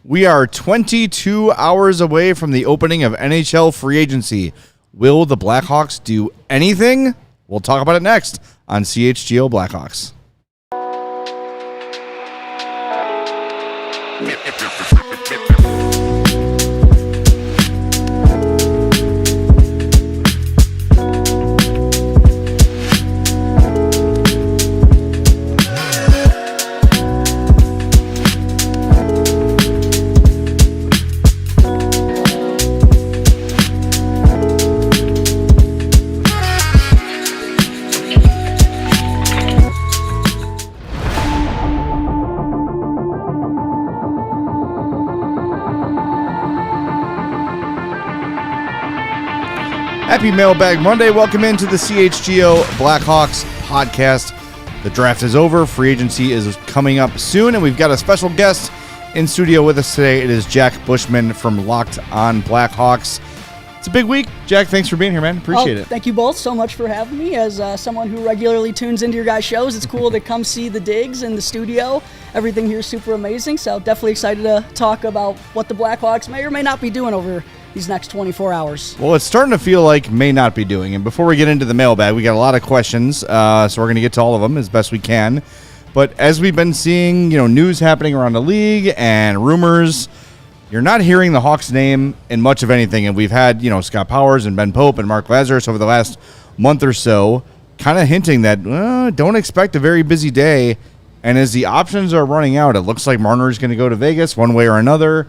We are 22 hours away from the opening of NHL Free Agency. Will the Blackhawks do anything? We'll talk about it next on CHGO Blackhawks. Happy Mailbag Monday. Welcome into the CHGO Blackhawks podcast. The draft is over. Free agency is coming up soon, and we've got a special guest in studio with us today. It is Jack Bushman from Locked On Blackhawks. It's a big week. Jack, thanks for being here, man. Appreciate it. Thank you both so much for having me. As someone who regularly tunes into your guys' shows, it's cool to come see the digs in the studio. Everything here is super amazing, so definitely excited to talk about what the Blackhawks may or may not be doing over these next 24 hours. Well, it's starting to feel like may not be doing. And before we get into the mailbag, we got a lot of questions, so we're going to get to all of them as best we can. But as we've been seeing, news happening around the league and rumors, you're not hearing the Hawks' name in much of anything. And we've had, Scott Powers and Ben Pope and Mark Lazarus over the last month or so kind of hinting that don't expect a very busy day. And as the options are running out, it looks like Marner's going to go to Vegas one way or another.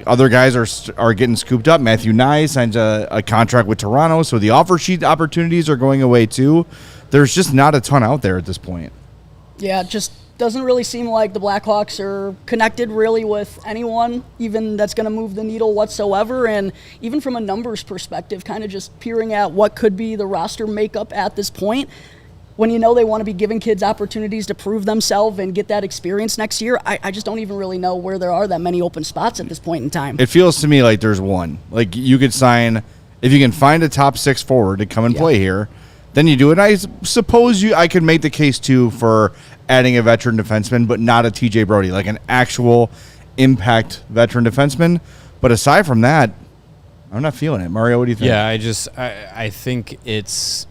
Other guys are getting scooped up. Matthew Nye signs a contract with Toronto, so the offer sheet opportunities are going away too. There's just not a ton out there at this point. Yeah, it just doesn't really seem like the Blackhawks are connected really with anyone, even that's going to move the needle whatsoever. And even from a numbers perspective, kind of just peering at what could be the roster makeup at this point, when they want to be giving kids opportunities to prove themselves and get that experience next year, I just don't even really know where there are that many open spots at this point in time. It feels to me like there's one. Like you could sign, if you can find a top six forward to come and play here, then you do it. I suppose I could make the case too for adding a veteran defenseman, but not a TJ Brody, like an actual impact veteran defenseman. But aside from that, I'm not feeling it. Mario, what do you think? Yeah, I think it's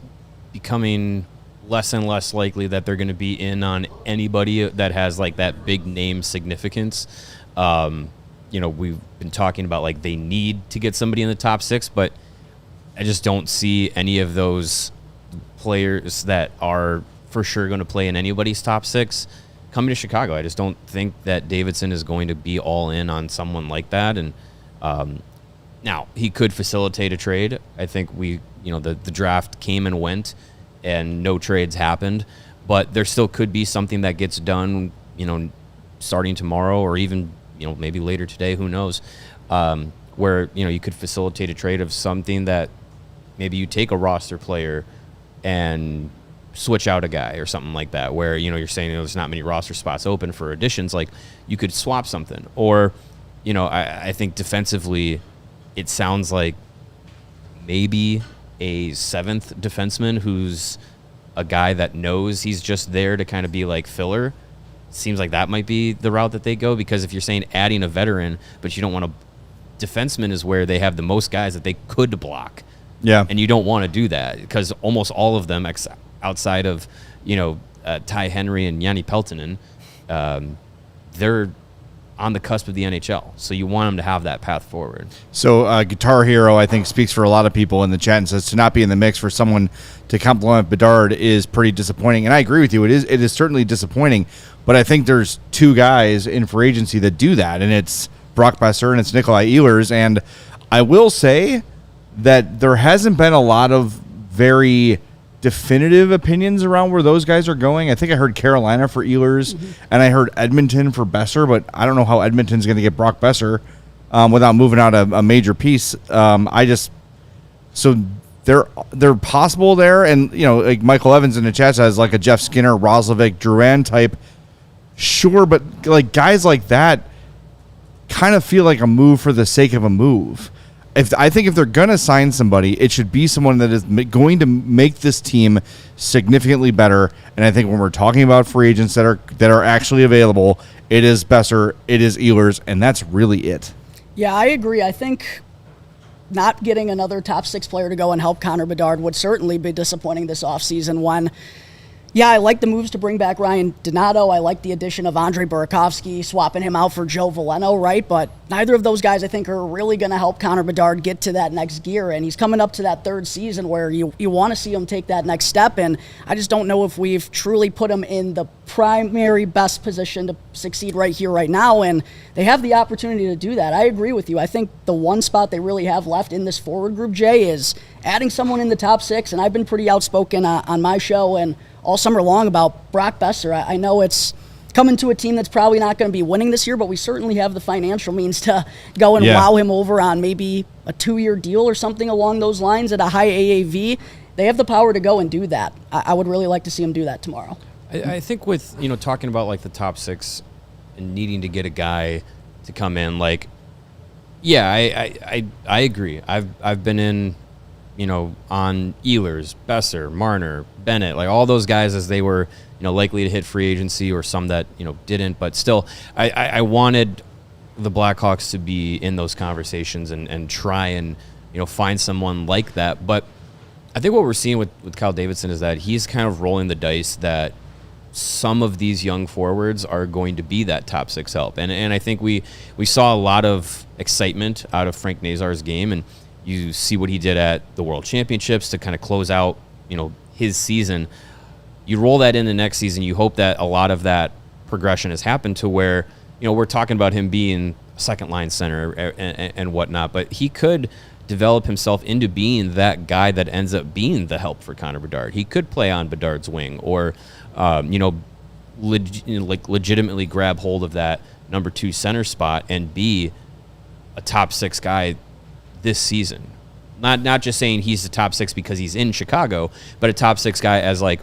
becoming less and less likely that they're going to be in on anybody that has like that big name significance. We've been talking about like they need to get somebody in the top six, but I just don't see any of those players that are for sure going to play in anybody's top six coming to Chicago. I just don't think that Davidson is going to be all in on someone like that. And now he could facilitate a trade. I think the draft came and went, and no trades happened, but there still could be something that gets done, starting tomorrow or even, maybe later today, who knows, where, you could facilitate a trade of something that maybe you take a roster player and switch out a guy or something like that, where, you're saying there's not many roster spots open for additions, like you could swap something. Or, I think defensively it sounds like maybe a seventh defenseman who's a guy that knows he's just there to kind of be like filler. Seems like that might be the route that they go, because if you're saying adding a veteran, but you don't want to, defenseman is where they have the most guys that they could block. Yeah. And you don't want to do that because almost all of them, outside of, Ty Henry and Yanni Peltonen, they're on the cusp of the NHL. So you want them to have that path forward. So Guitar Hero, I think, speaks for a lot of people in the chat and says to not be in the mix for someone to compliment Bedard is pretty disappointing. And I agree with you. It is certainly disappointing. But I think there's two guys in free agency that do that, and it's Brock Besser and it's Nikolai Ehlers. And I will say that there hasn't been a lot of very definitive opinions around where those guys are going. I think I heard Carolina for Ehlers, and I heard Edmonton for Besser, but I don't know how Edmonton's going to get Brock Besser without moving out a major piece. So they're possible there, and like Michael Evans in the chat says, like a Jeff Skinner, Roslovic, Drouin type. Sure, but like guys like that kind of feel like a move for the sake of a move. I think if they're going to sign somebody, it should be someone that is going to make this team significantly better. And I think when we're talking about free agents that are actually available, it is Besser, it is Ehlers, and that's really it. Yeah, I agree. I think not getting another top 6 player to go and help Connor Bedard would certainly be disappointing this offseason when, yeah, I like the moves to bring back Ryan Donato. I like the addition of Andrei Burakovsky, swapping him out for Joe Veleno, right? But neither of those guys, I think, are really going to help Connor Bedard get to that next gear. And he's coming up to that 3rd season where you want to see him take that next step. And I just don't know if we've truly put him in the primary best position to succeed right here, right now. And they have the opportunity to do that. I agree with you. I think the one spot they really have left in this forward group, Jay, is adding someone in the top 6. And I've been pretty outspoken on my show and all summer long about Brock Besser. I know it's coming to a team that's probably not going to be winning this year, but we certainly have the financial means to go and wow him over on maybe a 2-year deal or something along those lines at a high AAV. They have the power to go and do that. I would really like to see him do that tomorrow. I think with, talking about like the top 6 and needing to get a guy to come in, like, yeah, I agree. I've been in, on Ehlers, Besser, Marner, Bennett, like all those guys as they were, likely to hit free agency, or some that, didn't. But still, I wanted the Blackhawks to be in those conversations and try and, find someone like that. But I think what we're seeing with Kyle Davidson is that he's kind of rolling the dice that some of these young forwards are going to be that top 6 help. And I think we saw a lot of excitement out of Frank Nazar's game, and you see what he did at the World Championships to kind of close out, his season. You roll that in the next season, you hope that a lot of that progression has happened to where, we're talking about him being a second-line center and whatnot, but he could develop himself into being that guy that ends up being the help for Connor Bedard. He could play on Bedard's wing, or legitimately grab hold of that number 2 center spot and be a top 6 guy this season. Not just saying he's the top 6 because he's in Chicago, but a top 6 guy as like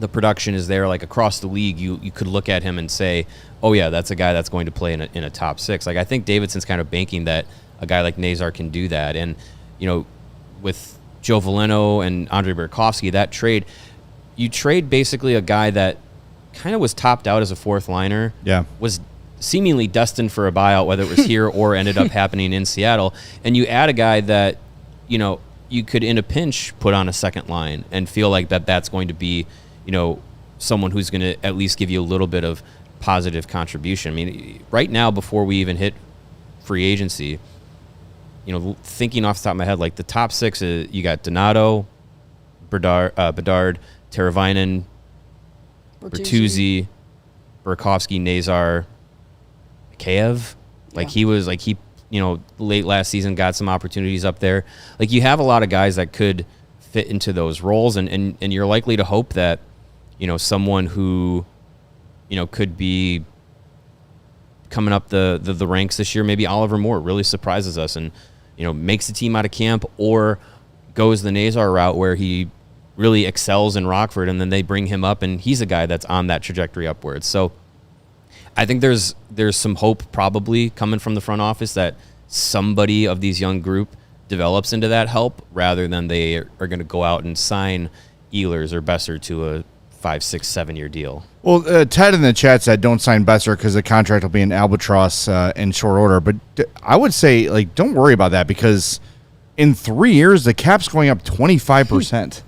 the production is there, like across the league. You could look at him and say, oh yeah, that's a guy that's going to play in a top 6. Like, I think Davidson's kind of banking that a guy like Nazar can do that. And with Joe Veleno and Andrei Burakovsky, that trade, you trade basically a guy that kind of was topped out as a 4th liner, was seemingly destined for a buyout, whether it was here or ended up happening in Seattle, and you add a guy that you could in a pinch put on a second line and feel like that's going to be someone who's going to at least give you a little bit of positive contribution. I mean, right now, before we even hit free agency, thinking off the top of my head, like the top 6 is, you got Donato, Bedard, Teravainen, Bertuzzi, Burakovsky, Nazar, Mikheyev. Like, he was like, late last season got some opportunities up there. Like, you have a lot of guys that could fit into those roles, and you're likely to hope that someone who could be coming up the ranks this year, maybe Oliver Moore really surprises us and makes the team out of camp, or goes the Nazar route where he really excels in Rockford, and then they bring him up and he's a guy that's on that trajectory upwards. So I think there's some hope probably coming from the front office that somebody of these young group develops into that help, rather than they are going to go out and sign Ehlers or Besser to a 5, 6, 7-year deal. Well, Ted in the chat said don't sign Besser because the contract will be an albatross in short order. But I would say, like, don't worry about that, because in 3 years the cap's going up 25%.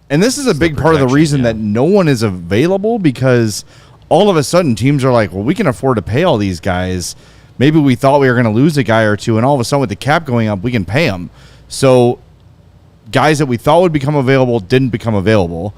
And this is a big part of the reason that no one is available, because all of a sudden teams are like, well, we can afford to pay all these guys. Maybe we thought we were going to lose a guy or two, and all of a sudden with the cap going up, we can pay them. So guys that we thought would become available didn't become available.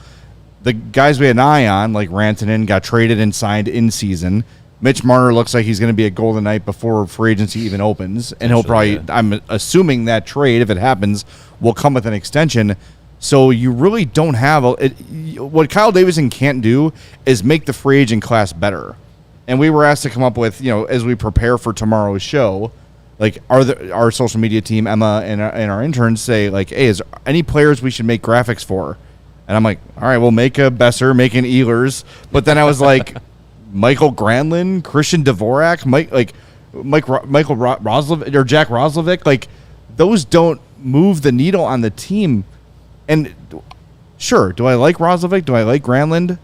The guys we had an eye on, like Rantanen, got traded and signed in season. Mitch Marner looks like he's going to be a Golden Knight before free agency even opens, and he'll probably, I'm assuming that trade, if it happens, will come with an extension. So you really don't have what Kyle Davidson can't do is make the free agent class better. And we were asked to come up with, as we prepare for tomorrow's show, like, our social media team, Emma and our interns, say, like, hey, is there any players we should make graphics for? And I'm like, all right, we'll make a Besser, make an Ehlers. But then I was like, Michael Granlund, Christian Dvorak, Michael Roslovic, or Jack Roslovic, like, those don't move the needle on the team. And sure, do I like Roslovic? Do I like Granlund?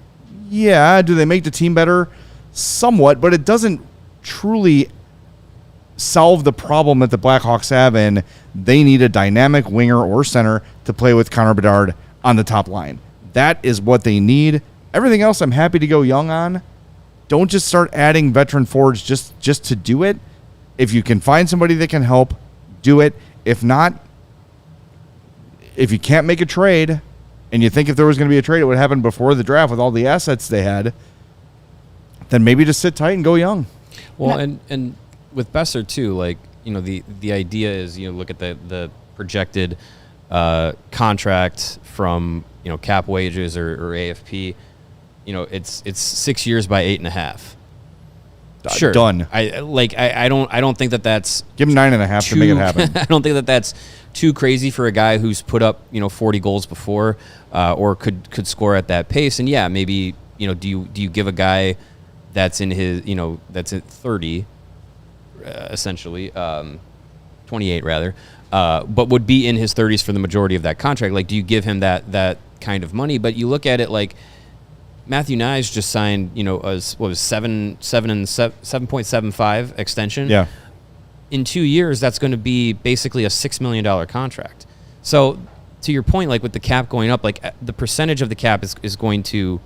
Yeah. Do they make the team better? Somewhat, but it doesn't truly solve the problem that the Blackhawks have, and they need a dynamic winger or center to play with Connor Bedard on the top line. That is what they need. Everything else I'm happy to go young on. Don't just start adding veteran forwards just to do it. If you can find somebody that can help, do it. If not, if you can't make a trade, and you think if there was going to be a trade, it would happen before the draft with all the assets they had, then maybe just sit tight and go young. Well, and with Besser too, like, you know, the idea is, you know, look at the projected contract from, you know, cap wages or AFP. You know, it's 6 years by 8.5. Sure, done. I don't think that's give him 9.5 to make it happen. I don't think that's too crazy for a guy who's put up, you know, 40 goals before, or could score at that pace. And yeah, maybe, you know, do you give a guy that's in his, you know, that's at 30, essentially, 28 rather, but would be in his 30s for the majority of that contract? Like, do you give him that kind of money? But you look at it like Matthew Nyes just signed, you know, what was 7.75 extension. Yeah. In 2 years, that's going to be basically a $6 million contract. So to your point, like with the cap going up, like the percentage of the cap is going to,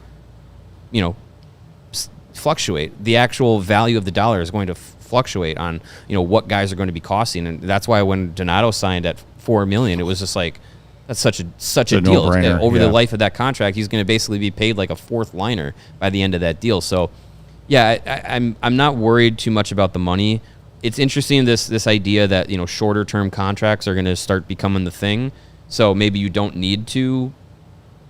you know, fluctuate. The actual value of the dollar is going to fluctuate on, you know, what guys are going to be costing. And that's why when Donato signed at $4 million, it was just like, that's such a deal. No-brainer. Over the life of that contract, he's going to basically be paid like a fourth liner by the end of that deal. So, yeah, I'm not worried too much about the money. It's interesting, this idea that, you know, shorter term contracts are going to start becoming the thing. So maybe you don't need to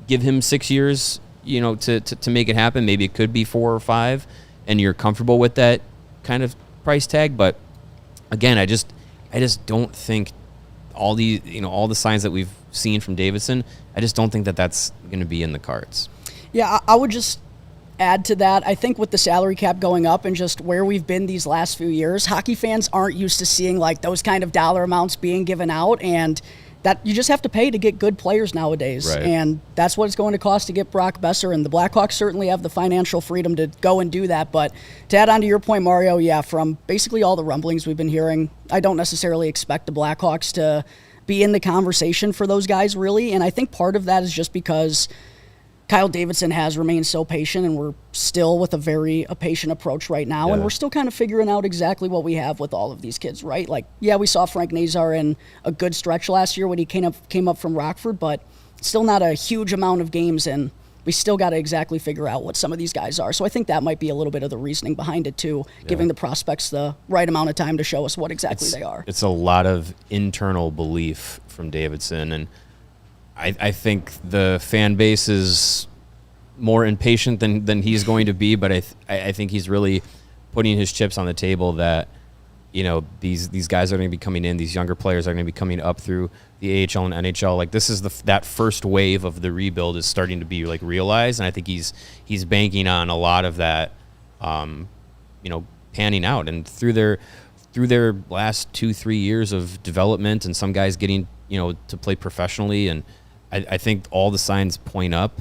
give him 6 years, you know, to make it happen. Maybe it could be 4 or 5, and you're comfortable with that kind of price tag. But again, I just don't think all the signs that we've seen from Davidson, I just don't think that that's going to be in the cards. Yeah, I would just add to that. I think with the salary cap going up and just where we've been these last few years, hockey fans aren't used to seeing like those kind of dollar amounts being given out, and that you just have to pay to get good players nowadays. Right. And that's what it's going to cost to get Brock Besser, and the Blackhawks certainly have the financial freedom to go and do that. But to add on to your point, Mario, yeah, from basically all the rumblings we've been hearing, I don't necessarily expect the Blackhawks to be in the conversation for those guys, really. And I think part of that is just because Kyle Davidson has remained so patient, and we're still with a patient approach right now. Yeah. And we're still kind of figuring out exactly what we have with all of these kids, right? Like, yeah, we saw Frank Nazar in a good stretch last year when he came up from Rockford, but still not a huge amount of games, and we still got to exactly figure out what some of these guys are. So I think that might be a little bit of the reasoning behind it too, giving the prospects the right amount of time to show us what exactly they are. It's a lot of internal belief from Davidson, and I think the fan base is more impatient than he's going to be, but I think he's really putting his chips on the table that, you know, these guys are going to be coming in, these younger players are going to be coming up through the AHL and NHL. Like, this is that first wave of the rebuild is starting to be like realized, and I think he's banking on a lot of that, you know, panning out. And through their last 2-3 years of development, and some guys getting, you know, to play professionally, and I think all the signs point up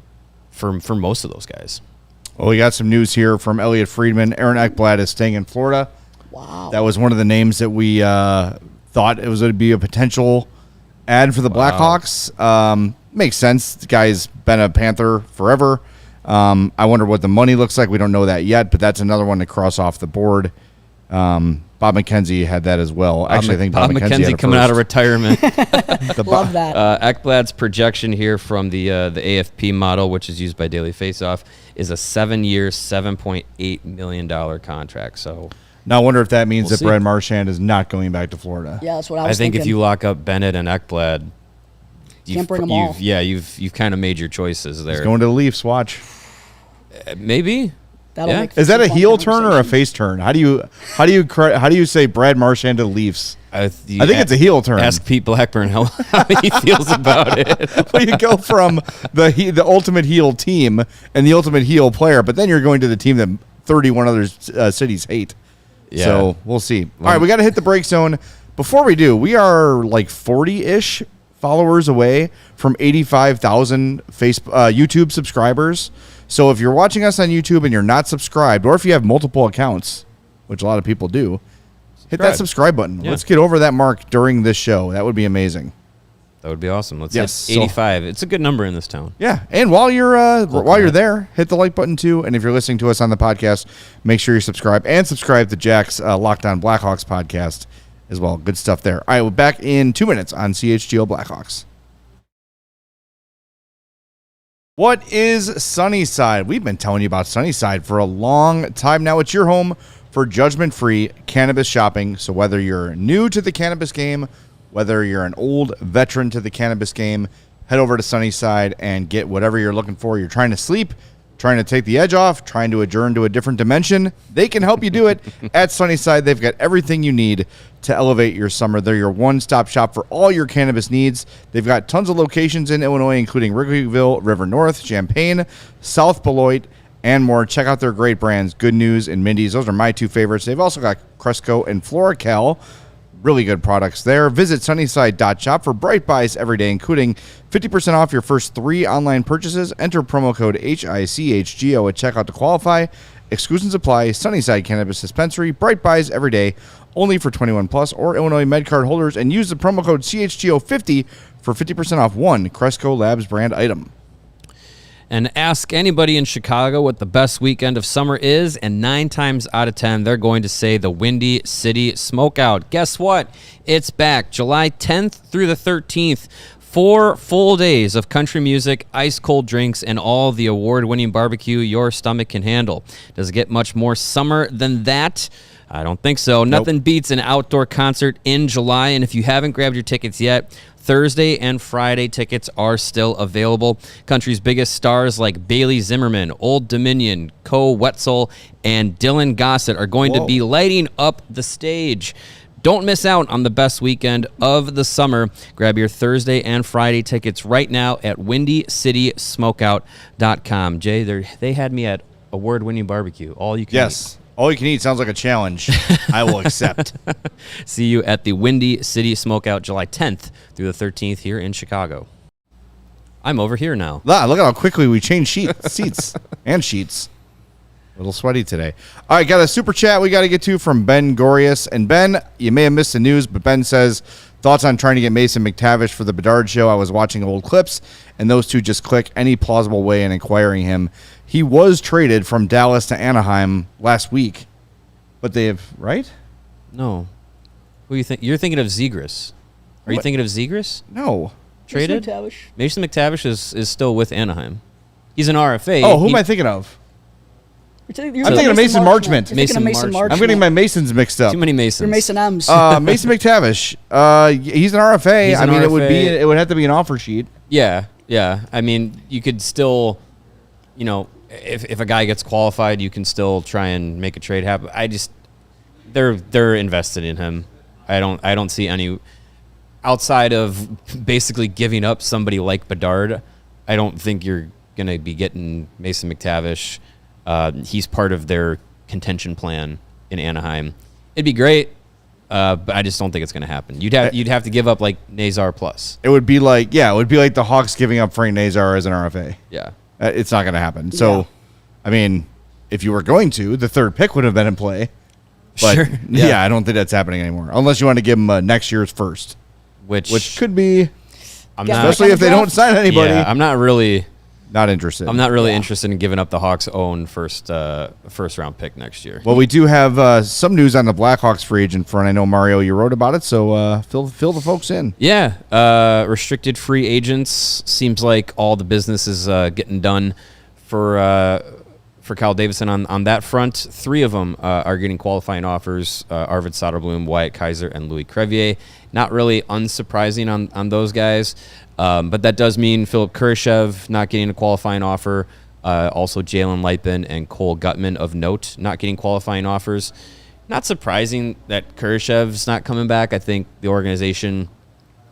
for most of those guys. Well, we got some news here from Elliot Friedman. Aaron Ekblad is staying in Florida. Wow. That was one of the names that we thought it was going to be a potential ad for the Blackhawks. Makes sense. The guy's been a Panther forever. I wonder what the money looks like. We don't know that yet, but that's another one to cross off the board. Bob McKenzie had that as well. Actually, I think Bob McKenzie coming out of retirement. Love that. Ekblad's projection here from the AFP model, which is used by Daily Faceoff, is a 7-year, $7.8 million contract. So now I wonder if that means We'll that see. Brad Marchand is not going back to Florida. Yeah, that's what I was think thinking. if you lock up Bennett and Ekblad, Can't bring them all. You've kind of made your choices there. He's going to the Leafs. Watch. Maybe. That'll Yeah. make Is that a some fun heel turn or a conversation. face turn? How do you say Brad Marchand to the Leafs? I think it's a heel turn. Ask Pete Blackburn how he feels about it. Well, you go from the ultimate heel team and the ultimate heel player, but then you're going to the team that 31 other cities hate. Yeah. So we'll see. All right, we got to hit the break zone. before we do, we are like 40-ish followers away from 85,000 YouTube subscribers. So if you're watching us on YouTube and you're not subscribed, or if you have multiple accounts, which a lot of people do, hit that subscribe button. Yeah. Let's get over that mark during this show. That would be amazing. That would be awesome. Let's hit 85. It's a good number in this town. Yeah, and while you're there, hit the like button too. And if you're listening to us on the podcast, make sure you subscribe to Jack's Locked On Blackhawks podcast as well. Good stuff there. All right, we're back in 2 minutes on CHGO Blackhawks. What is Sunnyside? We've been telling you about Sunnyside for a long time now. It's your home for judgment-free cannabis shopping. So whether you're new to the cannabis game, whether you're an old veteran to the cannabis game, head over to Sunnyside and get whatever you're looking for. You're trying to sleep, trying to take the edge off, trying to adjourn to a different dimension. They can help you do it at Sunnyside. They've got everything you need to elevate your summer. They're your one-stop shop for all your cannabis needs. They've got tons of locations in Illinois, including Wrigleyville, River North, Champaign, South Beloit, and more. Check out their great brands, Good News and Mindy's. Those are my two favorites. They've also got Cresco and Floracal. Really good products there. Visit Sunnyside.shop for bright buys every day, including 50% off your first 3 online purchases. Enter promo code HICHGO at checkout to qualify. Exclusions apply. Sunnyside Cannabis Dispensary. Bright buys every day, only for 21 plus or Illinois MedCard holders, and use the promo code CHGO50 for 50% off one Cresco Labs brand item. And ask anybody in Chicago what the best weekend of summer is, and 9 times out of 10, they're going to say the Windy City Smokeout. Guess what? It's back July 10th through the 13th. 4 full days of country music, ice-cold drinks, and all the award-winning barbecue your stomach can handle. Does it get much more summer than that? I don't think so. Nope. Nothing beats an outdoor concert in July, and if you haven't grabbed your tickets yet, Thursday and Friday tickets are still available. Country's biggest stars like Bailey Zimmerman, Old Dominion, Co Wetzel, and Dylan Gossett are going to be lighting up the stage. Don't miss out on the best weekend of the summer. Grab your Thursday and Friday tickets right now at WindyCitySmokeout.com. Jay, they had me at award-winning barbecue. All you can eat. All you can eat sounds like a challenge. I will accept. See you at the Windy City Smokeout July 10th through the 13th here in Chicago. I'm over here now. Look at how quickly we changed seats and sheets. A little sweaty today. All right, got a super chat we got to get to from Ben Gorius. And Ben, you may have missed the news, but Ben says, thoughts on trying to get Mason McTavish for the Bedard show. I was watching old clips, and those two just click any plausible way in acquiring him. He was traded from Dallas to Anaheim last week, but they have, right? No. Who you think? You're thinking of Zegras. Are you thinking of Zegras? No. Traded? Mason McTavish is still with Anaheim. He's an RFA. Oh, who am I thinking of? I'm thinking of Mason Marchment. I'm getting my Masons mixed up. Too many Masons. You're Mason M's. Mason McTavish. He's an RFA. He's an RFA. It would have to be an offer sheet. Yeah. I mean, you could still, if a guy gets qualified, you can still try and make a trade happen. They're invested in him. I don't see any outside of basically giving up somebody like Bedard. I don't think you're gonna be getting Mason McTavish. He's part of their contention plan in Anaheim. It'd be great, but I just don't think it's gonna happen. You'd have to give up like Nazar plus. It would be like the Hawks giving up Frank Nazar as an RFA. Yeah. It's not going to happen. So, I mean, if you were going to, the third pick would have been in play. But, sure. Yeah, I don't think that's happening anymore. Unless you want to give them next year's first. Which could be, especially if they don't sign anybody. Yeah, I'm not really interested. I'm not really interested in giving up the Hawks' own first-round pick next year. Well, we do have some news on the Blackhawks free agent front. I know, Mario, you wrote about it, so fill the folks in. Yeah, restricted free agents. Seems like all the business is getting done for Kyle Davidson on that front. 3 of them are getting qualifying offers: Arvid Soderblom, Wyatt Kaiser, and Louis Crevier. Not really unsurprising on those guys. But that does mean Philip Kurashev not getting a qualifying offer. Also, Jalen Lipin and Cole Gutman of note not getting qualifying offers. Not surprising that Kurashev's not coming back. I think the organization,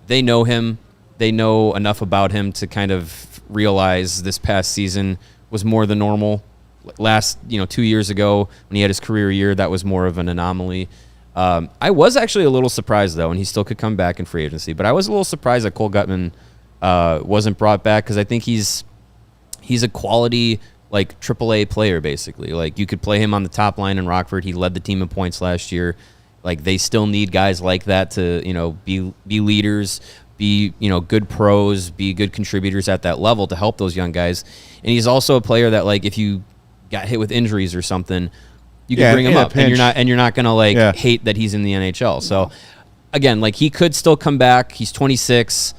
they know him. They know enough about him to kind of realize this past season was more than normal. Last, 2 years ago when he had his career year, that was more of an anomaly. I was actually a little surprised, though, and he still could come back in free agency, but I was a little surprised that Cole Gutman wasn't brought back because I think he's a quality, like, AAA player, basically. Like, you could play him on the top line in Rockford. He led the team in points last year. Like, they still need guys like that to, be leaders, be, good pros, be good contributors at that level to help those young guys. And he's also a player that, like, if you got hit with injuries or something, you can bring him up, and you're not gonna hate that he's in the NHL. So again, like, he could still come back. He's 26.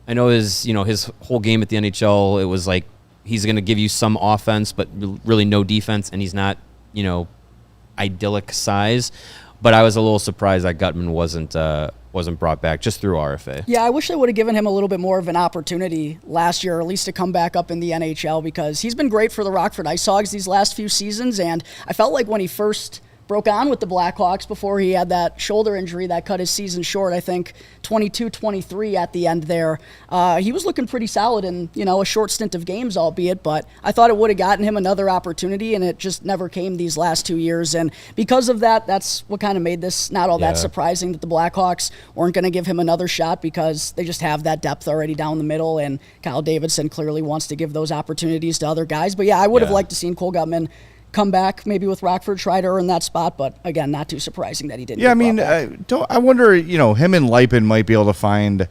I know his whole game at the NHL, it was like he's gonna give you some offense, but really no defense, and he's not idyllic size. But I was a little surprised that Gutman wasn't brought back just through RFA. Yeah, I wish they would have given him a little bit more of an opportunity last year, or at least to come back up in the NHL, because he's been great for the Rockford Ice Hogs these last few seasons, and I felt like when he first broke on with the Blackhawks before he had that shoulder injury that cut his season short, I think 22-23 at the end there. He was looking pretty solid in, a short stint of games, albeit, but I thought it would have gotten him another opportunity, and it just never came these last 2 years. And because of that, that's what kind of made this not all that surprising that the Blackhawks weren't going to give him another shot, because they just have that depth already down the middle, and Kyle Davidson clearly wants to give those opportunities to other guys. But yeah, I would have liked to seen Cole Gutman come back maybe with Rockford, try to earn that spot, but again, not too surprising that he didn't. Yeah, I mean, I wonder, him and Lipin might be able to find,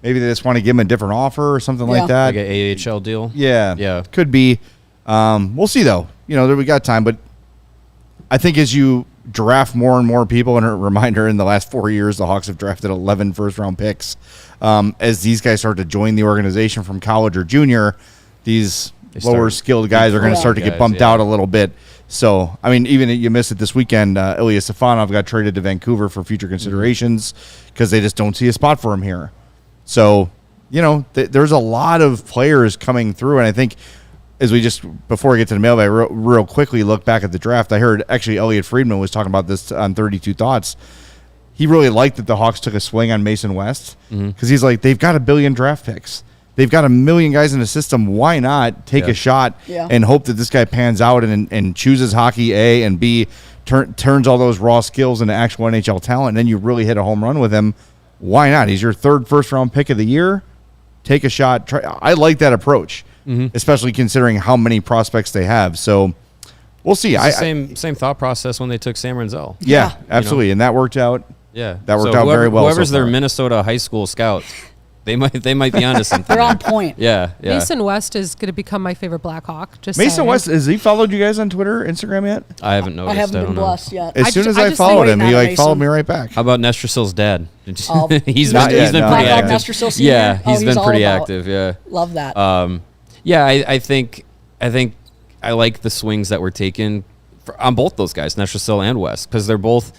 maybe they just want to give him a different offer or something like that. Like an AHL deal? Yeah. Could be. We'll see, though. We got time, but I think as you draft more and more people, and a reminder, in the last 4 years, the Hawks have drafted 11 first-round picks. As these guys start to join the organization from college or junior, these lower skilled guys are going to start to get bumped out a little bit. So, I mean, even you missed it this weekend, Ilya Safonov got traded to Vancouver for future considerations because they just don't see a spot for him here. So, there's a lot of players coming through, and I think as we just, before we get to the mailbag, real quickly look back at the draft, I heard actually Elliot Friedman was talking about this on 32 Thoughts. He really liked that the Hawks took a swing on Mason West because he's like, they've got 1 billion draft picks. They've got 1 million guys in the system. Why not take a shot and hope that this guy pans out and chooses hockey, A, and B, turns all those raw skills into actual NHL talent, and then you really hit a home run with him. Why not? He's your third first-round pick of the year. Take a shot. I like that approach, especially considering how many prospects they have. So we'll see. Same thought process when they took Sam Renzel. Yeah, absolutely, and that worked out. Yeah, that worked out very well. Whoever's their Minnesota high school scout, they might be onto something. They're on point. Yeah. Mason West is going to become my favorite Blackhawk. Mason West, has he followed you guys on Twitter, Instagram yet? I haven't noticed. I haven't been blessed yet. As soon as I followed him, he followed me right back. How about Nestrasil's dad? He's been pretty active. Yeah, he's been pretty active. Yeah, love that. I think I like the swings that were taken on both those guys, Nestrasil and West, because they're both.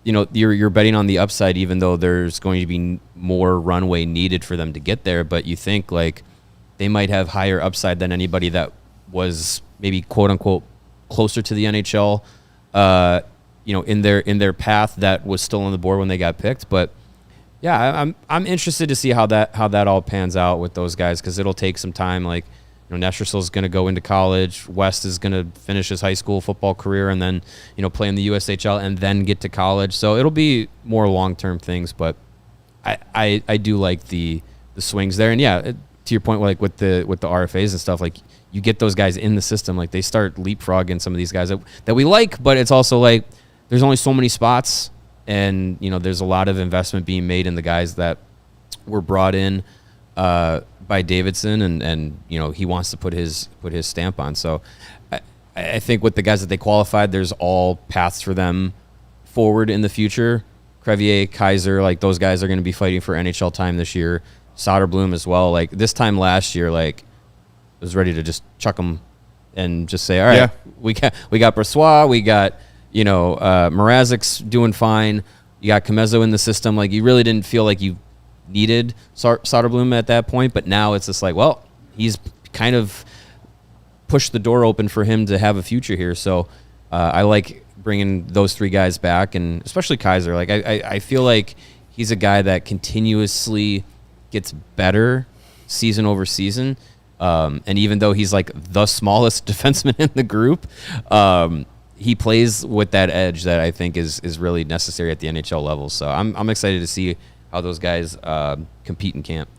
You're betting on the upside, even though there's going to be more runway needed for them to get there. But you think like they might have higher upside than anybody that was maybe quote unquote closer to the NHL, in their path that was still on the board when they got picked. But yeah, I'm interested to see how that all pans out with those guys, because it'll take some time. Like, Nestrasil is going to go into college. West is going to finish his high school football career and then, play in the USHL and then get to college. So it'll be more long-term things, but I do like the swings there. And yeah, to your point, like with the RFAs and stuff, like you get those guys in the system, like they start leapfrogging some of these guys that we like, but it's also like there's only so many spots, and there's a lot of investment being made in the guys that were brought in by Davidson, and he wants to put his stamp on. So I think with the guys that they qualified, there's all paths for them forward in the future. Crevier, Kaiser, like those guys are going to be fighting for NHL time this year. Soderblom as well. Like this time last year, like I was ready to just chuck them and just say, all right, we got Brossois, we got Mrazek's doing fine. You got Comezzo in the system. Like you really didn't feel like you needed Soderblom at that point, but now it's just like, well, he's kind of pushed the door open for him to have a future here. So I like bringing those three guys back, and especially Kaiser. Like I feel like he's a guy that continuously gets better season over season, and even though he's like the smallest defenseman in the group, he plays with that edge that I think is really necessary at the NHL level. So I'm excited to see how those guys compete in camp.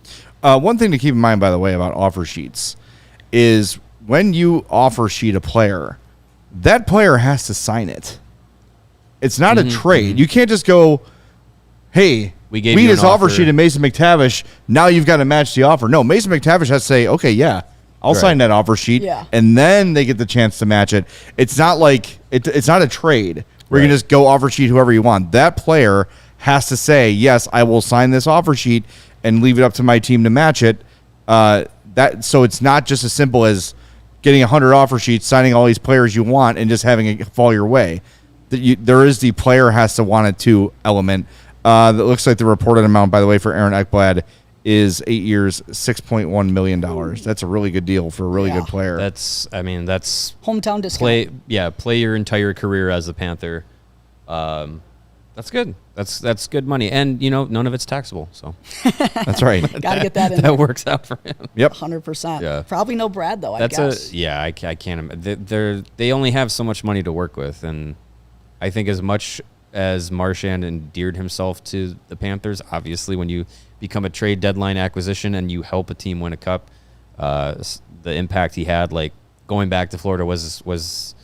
One thing to keep in mind, by the way, about offer sheets is when you offer sheet a player, that player has to sign it. It's not a trade. You can't just go, hey, we gave read you his an offer offer. sheet to Mason McTavish. Now you've got to match the offer. No, Mason McTavish has to say, okay, yeah, I'll Right. sign that offer sheet. Yeah. And then they get the chance to match it. It's not like it's not a trade where you Right. can just go offer sheet whoever you want. That player has to say, yes, I will sign this offer sheet and leave it up to my team to match it. So it's not just as simple as getting 100 offer sheets, signing all these players you want, and just having it fall your way. There is the player has to want it too element. That looks like the reported amount, by the way, for Aaron Ekblad is 8 years, $6.1 million. That's a really good deal for a really good player. That's Hometown discount. play your entire career as a Panther. That's good. That's good money, and none of it's taxable, so That's right. Got to get that in that there. works out for him. Yep. 100%. Yeah. Probably no Brad, though, I guess. I can't. They only have so much money to work with, and I think as much as Marchand endeared himself to the Panthers, obviously when you become a trade deadline acquisition and you help a team win a cup, the impact he had, like going back to Florida, was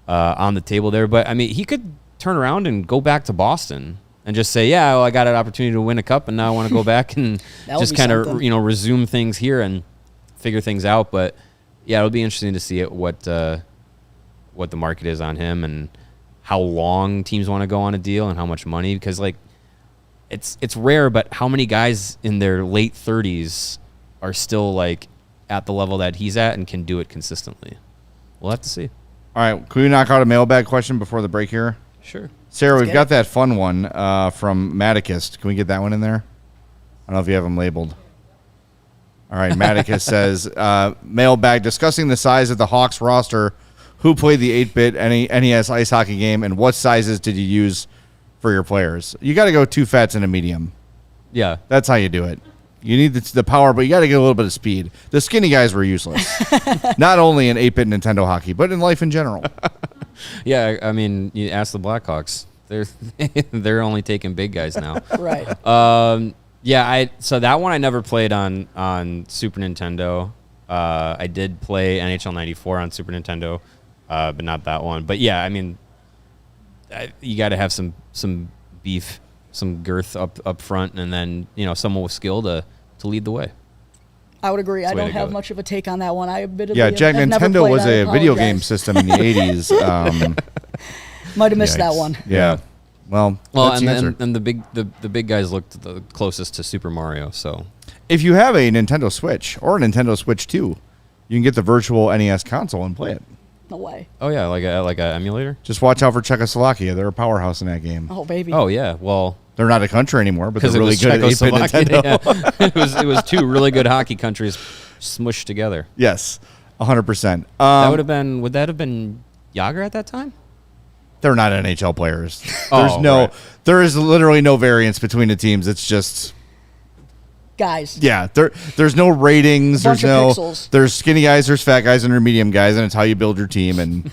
on the table there. But I mean, he could turn around and go back to Boston and just say, yeah, well, I got an opportunity to win a cup, and now I want to go back and That would just be kind of something. resume things here and figure things out. But yeah, it'll be interesting to see what the market is on him and how long teams want to go on a deal and how much money, because like it's rare, but how many guys in their late 30s are still like at the level that he's at and can do it consistently? We'll have to see. All right. Can we knock out a mailbag question before the break here? Sure. Sarah, we've get got it. that fun one from Maticus. Can we get that one in there? I don't know if you have them labeled. All right. Maticus says, mailbag discussing the size of the Hawks roster. Who played the 8-bit NES ice hockey game, and what sizes did you use for your players? You got to go 2 fats and a medium. Yeah. That's how you do it. You need the power, but you got to get a little bit of speed. The skinny guys were useless. Not only in 8-bit Nintendo hockey, but in life in general. Yeah. I mean, you ask the Blackhawks. They're only taking big guys now. Right. Yeah. So that one I never played on Super Nintendo. I did play NHL 94 on Super Nintendo. But not that one. But yeah, I mean, you got to have some beef, some girth up front, and then someone with skill to lead the way. I would agree. I the way don't to have go. much of a take on that one. I admittedly Yeah, Jack, have never Nintendo played. was I a video game apologize. system in the 80s. Might have missed that Yikes. one. Yeah. Well, Well, that's the answer. and the big guys looked the closest to Super Mario. So If you have a Nintendo Switch or a Nintendo Switch 2, you can get the virtual NES console and play it. No way. oh yeah, like a emulator. Just watch out for Czechoslovakia. They're a powerhouse in that game. Oh, baby. Oh yeah, well. They're not a country anymore, but they're Because it really was good at 8-bit Czechoslovakia. Nintendo. Yeah. it was two really good hockey countries smushed together. Yes, 100%. Would that have been Yager at that time? They're not NHL players. Oh, right. There is literally no variance between the teams. It's just, Guys. yeah, there's no ratings. A bunch There's of no, pixels. there's skinny guys, there's fat guys, and there's medium guys, and it's how you build your team. And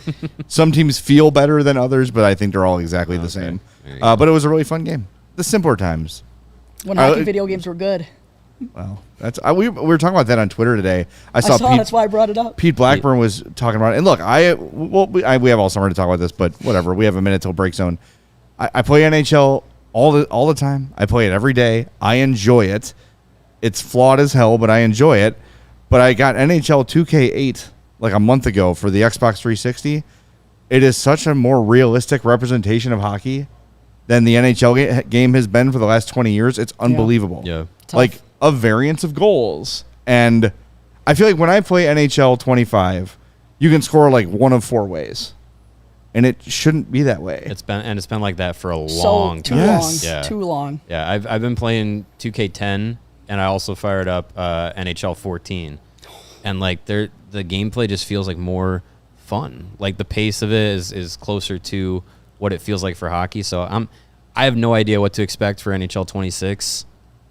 some teams feel better than others, but I think they're all exactly the same. There you go. But it was a really fun game. The simpler times. When hockey video games were good. Well, we were talking about that on Twitter today. I saw That's why I brought it up. Pete Blackburn was talking about it. And look, we have all summer to talk about this, but whatever. We have a minute till break zone. I play NHL all the time. I play it every day. I enjoy it. It's flawed as hell, but I enjoy it. But I got NHL 2K8 like a month ago for the Xbox 360. It is such a more realistic representation of hockey than the NHL game has been for the last 20 years. It's unbelievable. Yeah. Tough. Like a variance of goals. And I feel like when I play NHL 25, you can score like one of 4 ways. And it shouldn't be that way. It's been like that for a long Too time. Yes. long. Yeah. Too long. Yeah, I've been playing 2K10, and I also fired up NHL 14, and like the gameplay just feels like more fun. Like the pace of it is closer to what it feels like for hockey. So I have no idea what to expect for NHL 26.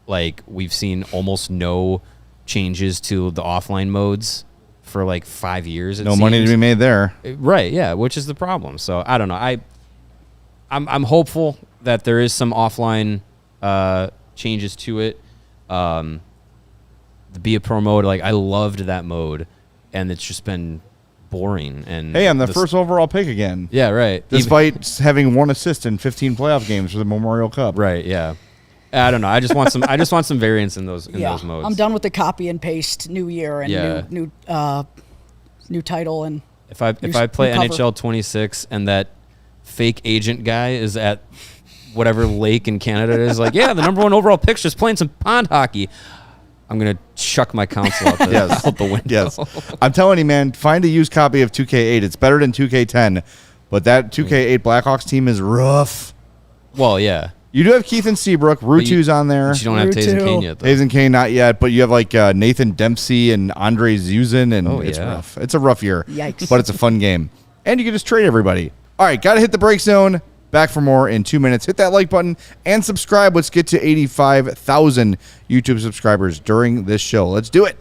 Like we've seen almost no changes to the offline modes for like 5 years. No money to be made there. Right, yeah, which is the problem. So I don't know. I'm hopeful that there is some offline changes to it. The Be a Pro mode, like I loved that mode, and it's just been boring. And hey, I'm the first overall pick again. Yeah, right. Despite having 1 assist in 15 playoff games for the Memorial Cup. Right, yeah. I don't know. I just want some. I just want some variance in those those modes. I'm done with the copy and paste new year and new title and. If I play NHL 26 and that fake agent guy is at whatever lake in Canada it is, like, yeah, the number 1 overall pick's just playing some pond hockey, I'm gonna chuck my console out out the window. Yes, I'm telling you, man, find a used copy of 2K8. It's better than 2K10, but that 2K8 Blackhawks team is rough. Well, yeah. You do have Keith and Seabrook. Rutu's on there. But you don't have Taves and Kane yet, though. Taves and Kane, not yet, but you have like Nathan Dempsey and Andre Zuzin, and it's rough. It's a rough year. Yikes. But it's a fun game. And you can just trade everybody. All right, got to hit the break zone. Back for more in 2 minutes. Hit that like button and subscribe. Let's get to 85,000 YouTube subscribers during this show. Let's do it.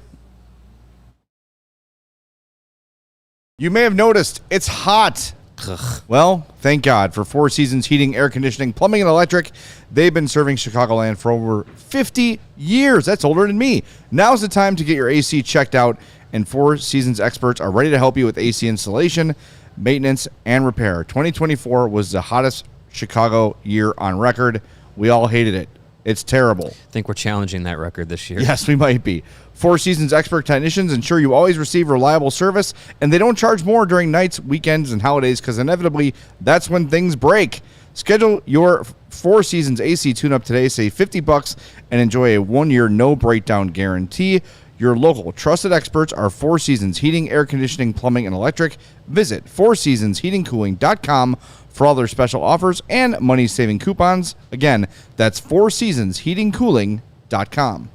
You may have noticed it's hot. Ugh. Well, thank God for Four Seasons Heating, Air Conditioning, Plumbing, and Electric. They've been serving Chicagoland for over 50 years. That's older than me. Now's the time to get your AC checked out, and Four Seasons experts are ready to help you with AC installation, maintenance, and repair. 2024 was the hottest Chicago year on record. We all hated it. It's terrible. I think we're challenging that record this year. Yes, we might be. Four Seasons expert technicians ensure you always receive reliable service, and they don't charge more during nights, weekends, and holidays because inevitably that's when things break. Schedule your Four Seasons AC tune-up today. Save $50 and enjoy a 1-year no-breakdown guarantee. Your local trusted experts are Four Seasons Heating, Air Conditioning, Plumbing, and Electric. Visit fourseasonsheatingcooling.com for all their special offers and money-saving coupons. Again, that's fourseasonsheatingcooling.com.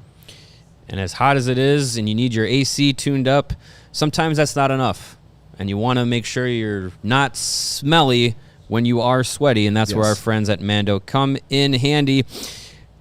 And as hot as it is and you need your AC tuned up, sometimes that's not enough. And you want to make sure you're not smelly when you are sweaty, and that's where our friends at Mando come in handy.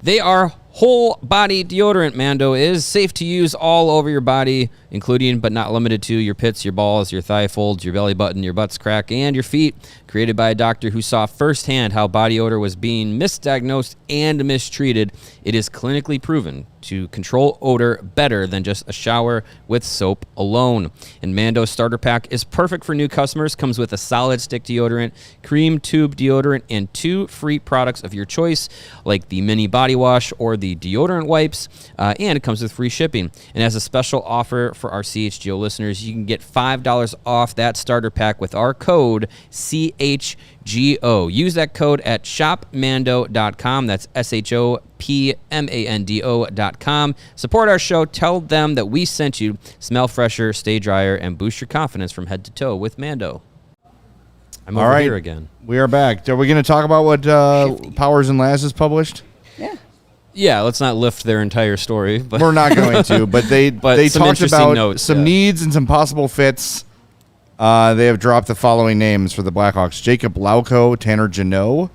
They are whole body deodorant. Mando is safe to use all over your body, including but not limited to your pits, your balls, your thigh folds, your belly button, your butt's crack, and your feet. Created by a doctor who saw firsthand how body odor was being misdiagnosed and mistreated, it is clinically proven to control odor better than just a shower with soap alone. And Mando's starter pack is perfect for new customers. Comes with a solid stick deodorant, cream tube deodorant, and 2 free products of your choice, like the mini body wash or the deodorant wipes, and it comes with free shipping. And as a special offer for our CHGO listeners, you can get $5 off that starter pack with our code CHGO. Use that code at shopmando.com. That's SHOPMANDO.com. Support our show. Tell them that we sent you. Smell fresher, stay drier, and boost your confidence from head to toe with Mando. I'm over here again. We are back. Are we going to talk about what Powers and Laz has published? Yeah. Yeah, let's not lift their entire story. But we're not going to, but they talked about notes, some needs and some possible fits. They have dropped the following names for the Blackhawks: Jacob Lauko, Tanner Janot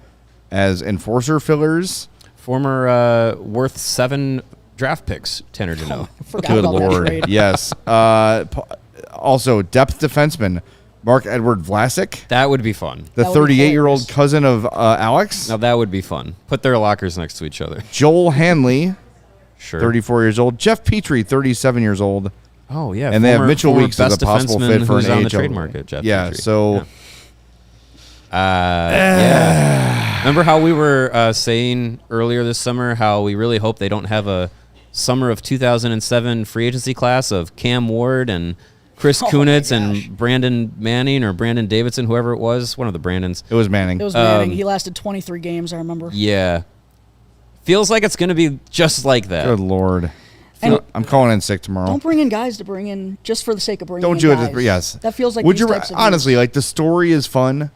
as enforcer fillers. Former worth 7 draft picks, Tanner Janot. Good Lord. Yes. Also, depth defenseman Mark-Edward Vlasic. That would be fun. The 38-year-old cousin of Alex. Now, that would be fun. Put their lockers next to each other. Joel Hanley, sure, 34 years old. Jeff Petrie, 37 years old. Oh, yeah. And they have Mitchell Weeks as a possible fit for an on AHL. The trade market, Jeff yeah, Petrie. so... Yeah. Remember how we were saying earlier this summer how we really hope they don't have a summer of 2007 free agency class of Cam Ward and Chris Kunitz and Brandon Manning or Brandon Davidson, whoever it was, one of the Brandons. It was Manning. It was Manning. He lasted 23 games, I remember. Yeah. Feels like it's going to be just like that. Good Lord. I'm calling in sick tomorrow. Don't bring in guys to bring in just for the sake of bringing in guys. Don't do it. Yes. That feels like Would these you types of honestly, moves. like, the story is fun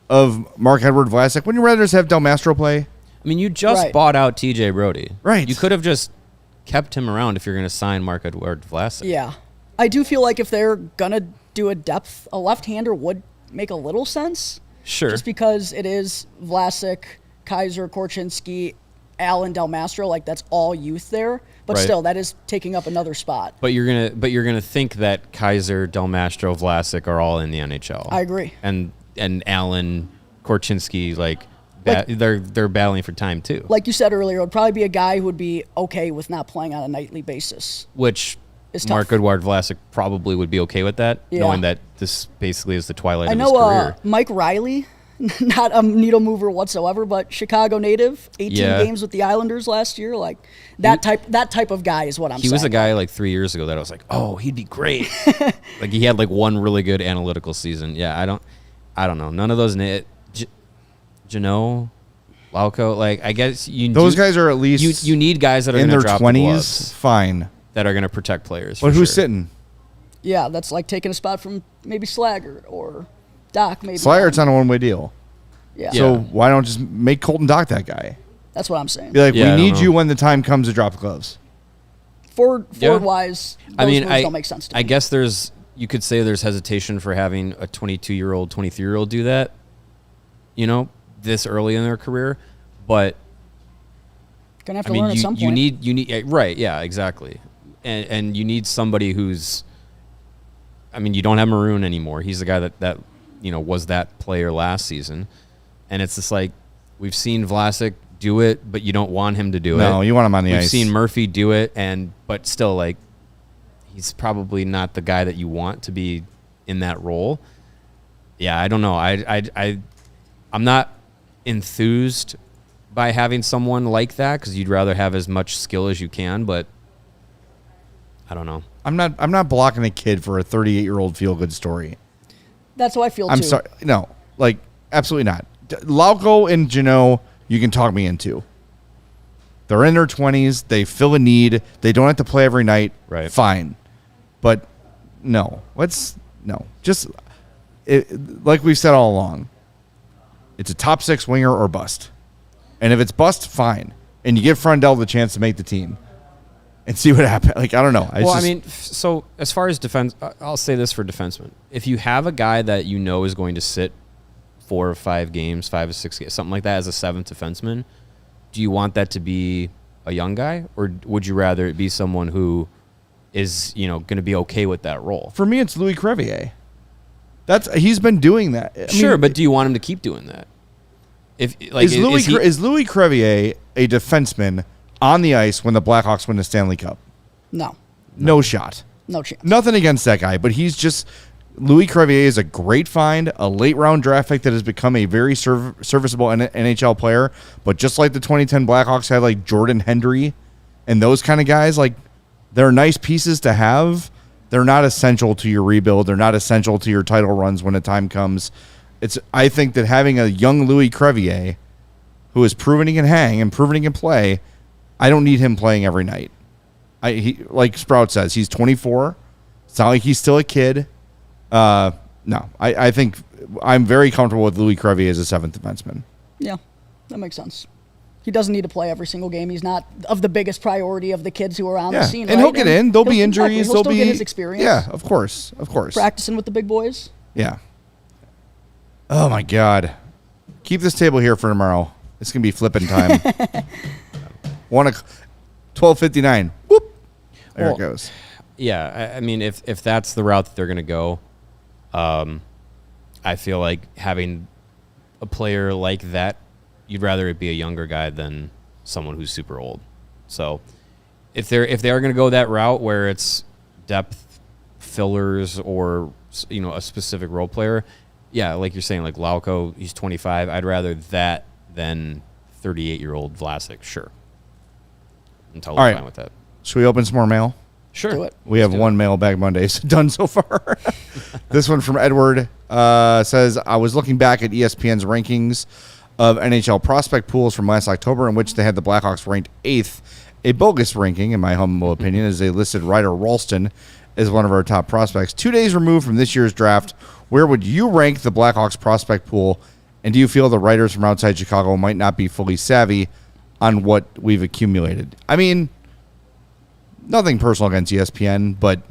of Mark-Edward Vlasic. Wouldn't you rather just have Del Mastro play? I mean, you just bought out TJ Brody. Right. You could have just kept him around if you're going to sign Mark-Edward Vlasic. Yeah. I do feel like if they're going to do a left-hander would make a little sense. Sure. Just because it is Vlasic, Kaiser, Korchinski, Allen Del Mastro, like that's all youth there. But Right. still, that is taking up another spot. But you're gonna think that Kaiser, Del Mastro, Vlasic are all in the NHL. I agree. And Allen, Korchinski, they're battling for time too. Like you said earlier, it would probably be a guy who would be okay with not playing on a nightly basis. Which It's Mark tough. Edward Vlasic probably would be okay with that, Yeah. knowing that this basically is the twilight I of know his career. Mike Riley, not a needle mover whatsoever, but Chicago native, 18 Yeah. games with the Islanders last year. Like that type of guy is what I'm saying. He was a guy like 3 years ago that I was like, oh, he'd be great. Like he had like one really good analytical season. Yeah, I don't know. None of those. Jano, Lauko, like I guess Those guys are at least you need guys that are in going to their drop the 20s. gloves, Fine. that are going to protect players. But for who's sure. sitting? Yeah, that's like taking a spot from maybe Slaggert or Doc maybe. Slaggert's on a one-way deal. Yeah. So Yeah. why don't just make Colton Dock that guy? That's what I'm saying. Be like, Yeah, I we don't need know. you when the time comes to drop the gloves. Forward Yeah. wise, those I mean, moves don't make sense to me. I guess you could say there's hesitation for having a 22-year-old, 23-year-old do that, this early in their career. But Gonna have I to mean, learn at some point. you need right, yeah, exactly, and you need somebody who's. I mean, you don't have Maroon anymore. He's the guy that was that player last season, and it's just like we've seen Vlasic do it, but you don't want him to do it. No, you want him on the We've ice. seen Murphy do it, but still, like, he's probably not the guy that you want to be in that role. Yeah, I don't know. I'm not enthused by having someone like that because you'd rather have as much skill as you can, but I don't know. I'm not blocking a kid for a 38-year-old feel-good story. That's how I feel I'm too. sorry. No, like, absolutely not. Lauko and Jano, you can talk me into. They're in their 20s. They fill a need. They don't have to play every night. Right. Fine. But no. Just like we've said all along, it's a top 6 winger or bust. And if it's bust, fine. And you give Frundell the chance to make the team and see what happens. Like, I don't know. I mean, so as far as defense, I'll say this for defensemen. If you have a guy that you know is going to sit 4 or 5 games, 5 or 6 games, something like that as a 7th defenseman, do you want that to be a young guy? Or would you rather it be someone who is, going to be okay with that role? for me, it's Louis Crevier. He's been doing that. I Sure, mean, but do you want him to keep doing that? is Louis Crevier a defenseman on the ice when the Blackhawks win the Stanley Cup? No, No shot. no chance. Nothing against that guy, but he's just Louis Crevier is a great find, a late round draft pick that has become a very serviceable NHL player. But just like the 2010 Blackhawks had like Jordan Hendry and those kind of guys, like they're nice pieces to have. They're not essential to your rebuild. They're not essential to your title runs when the time comes. I think that having a young Louis Crevier who has proven he can hang and proven he can play, I don't need him playing every night. Like Sprout says, he's 24. It's not like he's still a kid. No, I think I'm very comfortable with Louis Crevier as a 7th defenseman. Yeah, that makes sense. He doesn't need to play every single game. He's not of the biggest priority of the kids who are on the scene. And right? he'll get in. There'll be injuries. He'll There'll still be get his experience. Yeah, of course. Practicing with the big boys. Yeah. Oh my God. Keep this table here for tomorrow. It's gonna be flipping time. 12:59. Whoop. There Well, it goes. Yeah, I mean, if that's the route that they're going to go, I feel like having a player like that, you'd rather it be a younger guy than someone who's super old. So if they are going to go that route where it's depth fillers or a specific role player, yeah, like you're saying, like Lauko, he's 25. I'd rather that than 38-year-old Vlasic. Sure, I'm totally All right. fine with that. Should we open some more mail? Sure. Do it. We have one Mailbag Monday done so far. This one from Edward says, I was looking back at ESPN's rankings of NHL prospect pools from last October, in which they had the Blackhawks ranked 8th. A bogus ranking, in my humble opinion, as they listed Ryder Ralston as one of our top prospects. 2 days removed from this year's draft, where would you rank the Blackhawks prospect pool? And do you feel the writers from outside Chicago might not be fully savvy on what we've accumulated? I mean, nothing personal against ESPN, but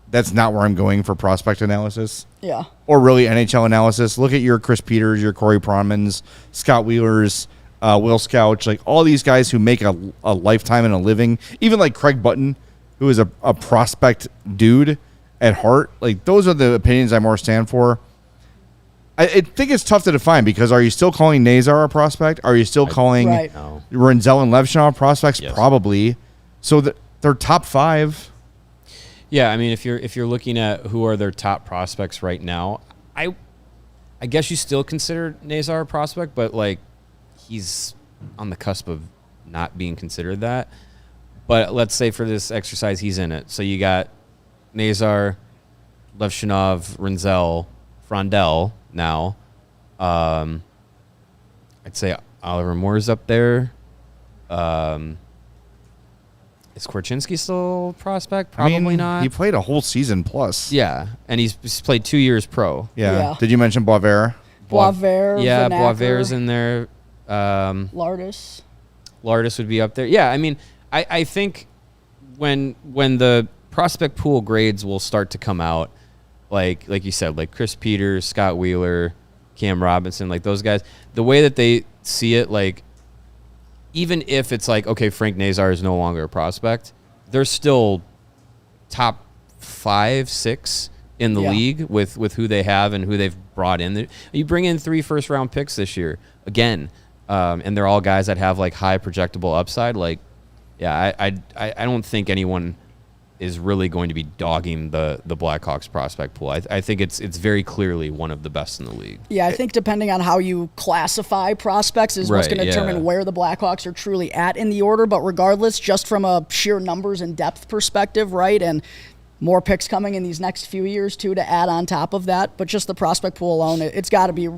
that's not where I'm going for prospect analysis Yeah. or really NHL analysis. Look at your Chris Peters, your Corey Pronmans, Scott Wheelers. Will Scouch, like all these guys who make a lifetime and a living, even like Craig Button, who is a prospect dude at heart. Like those are the opinions I more stand for. I think it's tough to define because are you still calling Nazar a prospect? Are you still calling No. Renzel and Levshunov prospects? Yes. Probably. So they're top 5. Yeah, I mean, if you're looking at who are their top prospects right now, I guess you still consider Nazar a prospect, but like he's on the cusp of not being considered that. But let's say for this exercise, he's in it. So you got Nazar, Levshunov, Renzel, Frondell now. I'd say Oliver Moore's up there. Is Korchinski still a prospect? Probably not. He played a whole season plus. Yeah, and he's played 2 years pro. Yeah. Did you mention Boisvert? Boisvert, Yeah, Vanacker, Boisvert's in there. Lardis. Lardis would be up there. Yeah, I mean, I think when the prospect pool grades will start to come out, like you said, like Chris Peters, Scott Wheeler, Cam Robinson, like those guys, the way that they see it, like even if it's like, okay, Frank Nazar is no longer a prospect, they're still top 5, 6 in the league with who they have and who they've brought in. You bring in 3 first-round picks this year, again, and they're all guys that have like high projectable upside. Like, yeah, I don't think anyone is really going to be dogging the Blackhawks prospect pool. I think it's very clearly one of the best in the league. Yeah, I think depending on how you classify prospects is what's Right, going to determine where the Blackhawks are truly at in the order. But regardless, just from a sheer numbers and depth perspective, right, and more picks coming in these next few years, too, to add on top of that. But just the prospect pool alone, it's got to be,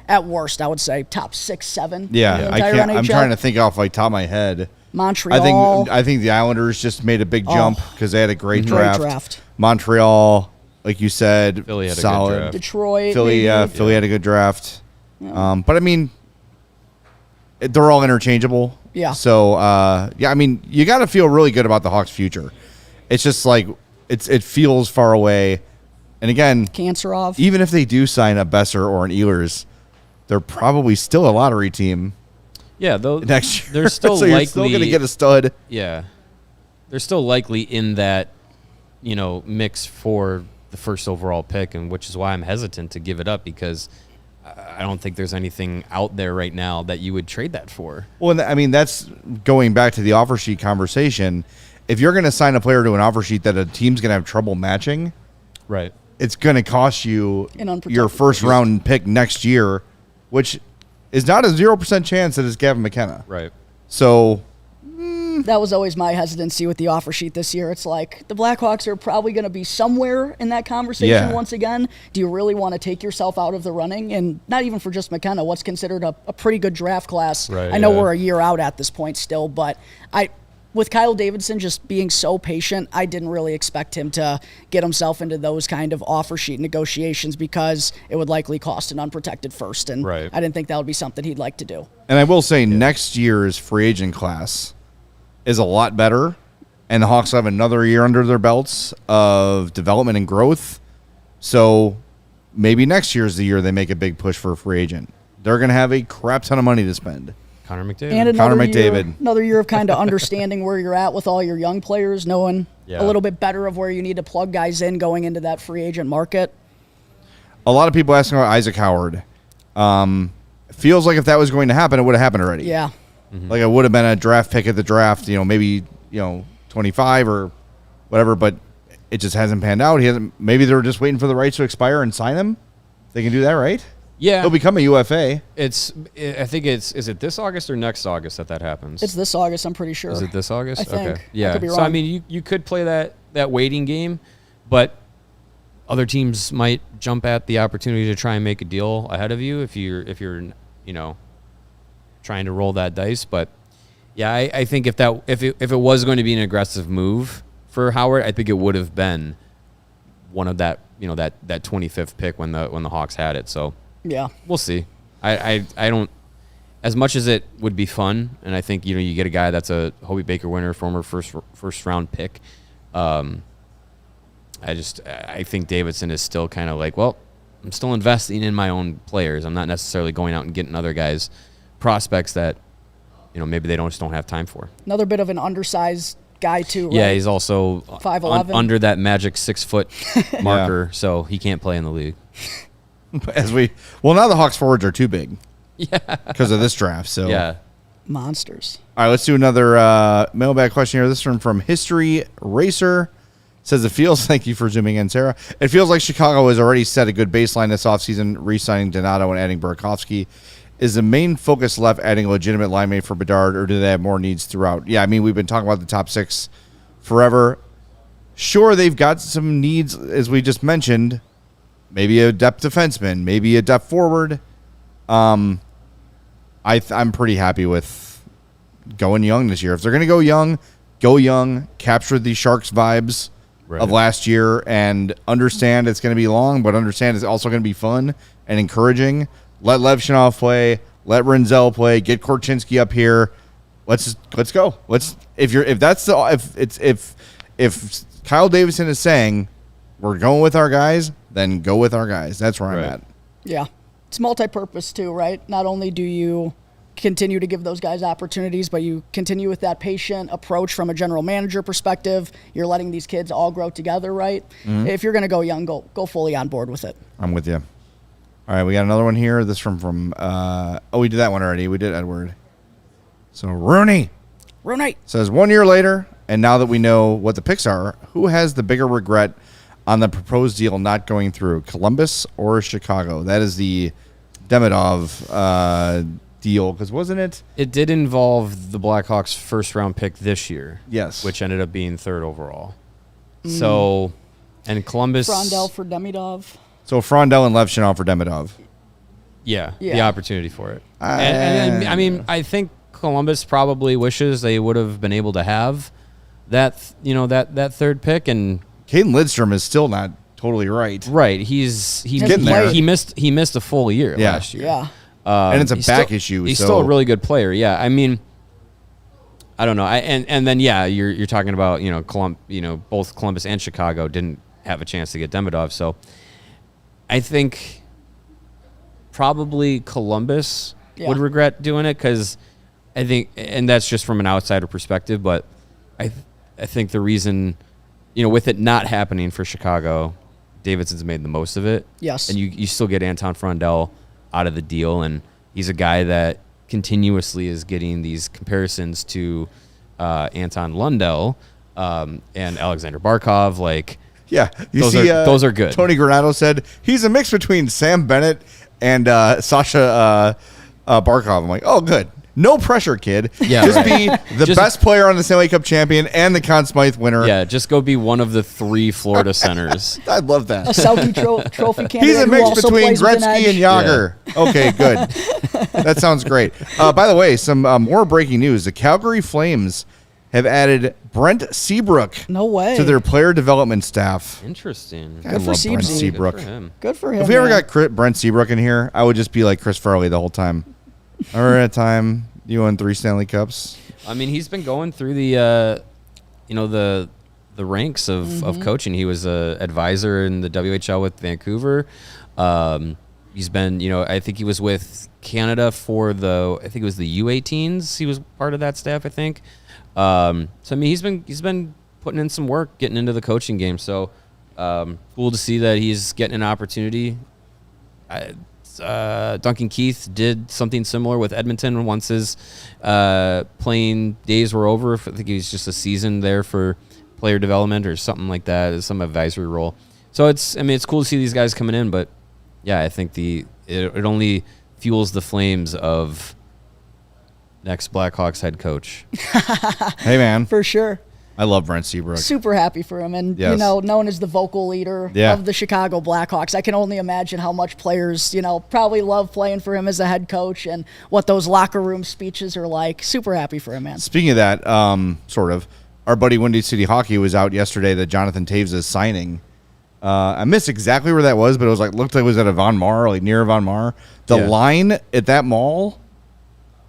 at worst, I would say, top 6, 7. Yeah, in the I entire can't. NHL. I'm trying to think off my top of my head. Montreal. I think the Islanders just made a big jump because they had a great draft. Great draft. Montreal, like you said, Philly had a good solid. draft. Detroit. Philly, maybe. Philly had a good draft. But I mean, they're all interchangeable. Yeah. So I mean, you got to feel really good about the Hawks' future. It's just like it feels far away. And again, Kanserov. even if they do sign a Besser or an Ehlers, they're probably still a lottery team. Yeah, though Next year, they're still so likely you're still going to get a stud. Yeah, they're still likely in that mix for the first overall pick, and which is why I'm hesitant to give it up because I don't think there's anything out there right now that you would trade that for. Well, and I mean that's going back to the offer sheet conversation. If you're going to sign a player to an offer sheet that a team's going to have trouble matching, Right. it's going to cost you An unprotected your first round pick next year, which is not a 0% chance that it's Gavin McKenna. Right. So That was always my hesitancy with the offer sheet this year. It's like the Blackhawks are probably going to be somewhere in that conversation once again. Do you really want to take yourself out of the running? And not even for just McKenna, what's considered a pretty good draft class. Right, I know yeah. we're a year out at this point still, but with Kyle Davidson just being so patient, I didn't really expect him to get himself into those kind of offer sheet negotiations because it would likely cost an unprotected first. And Right. I didn't think that would be something he'd like to do. And I will say next year's free agent class is a lot better, and the Hawks have another year under their belts of development and growth. So maybe next year's the year they make a big push for a free agent. They're going to have a crap ton of money to spend. Connor McDavid. And Connor another year of kind of understanding where you're at with all your young players, knowing Yeah. a little bit better of where you need to plug guys in going into that free agent market. A lot of people asking about Isaac Howard. Feels like if that was going to happen, it would have happened already. Yeah. Like it would have been a draft pick at the draft, maybe 25 or whatever, but it just hasn't panned out. He hasn't. Maybe they're just waiting for the rights to expire and sign him. They can do that, right? Yeah. He'll become a UFA. I think is it this August or next August that happens? It's this August, I'm pretty sure. Is it this August? I think. Okay. I Yeah. could be So I wrong. mean, you could play that waiting game, but other teams might jump at the opportunity to try and make a deal ahead of you if you're trying to roll that dice. But yeah, I think if it was going to be an aggressive move for Howard, I think it would have been one of that that 25th pick when the Hawks had it. So Yeah. we'll see. I don't. As much as it would be fun, and I think you get a guy that's a Hobie Baker winner, former first round pick. I think Davidson is still kind of like, well, I'm still investing in my own players. I'm not necessarily going out and getting other guys prospects that maybe they just don't have time for. Another bit of an undersized guy too, right? Yeah, he's also 5'11". Under that magic 6 foot marker, so he can't play in the league. Now the Hawks forwards are too big. Yeah, because of this draft. So yeah, monsters. All right, let's do another mailbag question here. This one from History Racer. Says it feels, thank you for zooming in, Sarah. It feels like Chicago has already set a good baseline this offseason, re-signing Donato and adding Burakovsky. Is the main focus left adding a legitimate line mate for Bedard, or do they have more needs throughout? Yeah, I mean, we've been talking about the top 6 forever. Sure, they've got some needs, as we just mentioned. Maybe a depth defenseman, maybe a depth forward. I'm pretty happy with going young this year. If they're going to go young, capture the Sharks vibes of last year, and understand it's going to be long, but understand it's also going to be fun and encouraging. Let Levchinov play, let Renzel play, get Korchinski up here. Let's go. If Kyle Davidson is saying we're going with our guys, then go with our guys. That's where I'm at. Yeah. It's multi-purpose too, right? Not only do you continue to give those guys opportunities, but you continue with that patient approach from a general manager perspective. You're letting these kids all grow together, right? Mm-hmm. If you're going to go young, go fully on board with it. I'm with you. All right, we got another one here. This from we did that one already. We did Edward. So Rooney says 1 year later, and now that we know what the picks are, who has the bigger regret on the proposed deal not going through, Columbus or Chicago? That is the Demidov deal, because wasn't it? It did involve the Blackhawks' first-round pick this year. Yes. Which ended up being 3rd overall. So, and Columbus... Frondell for Demidov. So Frondell and Levchinov for Demidov. Yeah, the opportunity for it. And I mean, I think Columbus probably wishes they would have been able to have that, that 3rd pick, and Caden Lidstrom is still not totally right. Right. He's getting there. He missed a full year last year. Yeah. And it's a back issue. He's still a really good player. Yeah. I mean, I don't know. And then you're talking about both Columbus and Chicago didn't have a chance to get Demidov. So I think probably Columbus would regret doing it, because I think, and that's just from an outsider perspective, but I think the reason, with it not happening for Chicago, Davidson's made the most of it. Yes. And you still get Anton Frondell out of the deal, and he's a guy that continuously is getting these comparisons to Anton Lundell and Alexander Barkov. Those are good. Tony Granato said he's a mix between Sam Bennett and Sasha Barkov. I'm like, oh, good. No pressure, kid. Yeah, just be the best player on the Stanley Cup champion and the Conn Smythe winner. Yeah, just go be one of the 3 Florida centers. I love that. A Selke trophy candidate. He's a mix between Gretzky and Yager. Yeah. Okay, good. That sounds great. By the way, some more breaking news. The Calgary Flames have added Brent Seabrook to their player development staff. Interesting. I love Brent Seabrook. Good for him. If we ever got Brent Seabrook in here, I would just be like Chris Farley the whole time. Or at a time you won 3 Stanley Cups. I mean, he's been going through the ranks of coaching. He was a advisor in the WHL with Vancouver. He's been, I think he was with Canada for I think it was the U18s. He was part of that staff, I think. So I mean, he's been putting in some work, getting into the coaching game. So cool to see that he's getting an opportunity. Duncan Keith did something similar with Edmonton once his playing days were over. I think he was just a season there for player development or something like that, some advisory role. So it's cool to see these guys coming in, but yeah, I think it only fuels the flames of next Blackhawks head coach. Hey, man. For sure. I love Brent Seabrook. Super happy for him. And, known as the vocal leader of the Chicago Blackhawks, I can only imagine how much players, probably love playing for him as a head coach and what those locker room speeches are like. Super happy for him, man. Speaking of that, our buddy Windy City Hockey was out yesterday that Jonathan Taves is signing. I missed exactly where that was, but it was looked like it was at a Von Mar, near Von Mar. The line at that mall,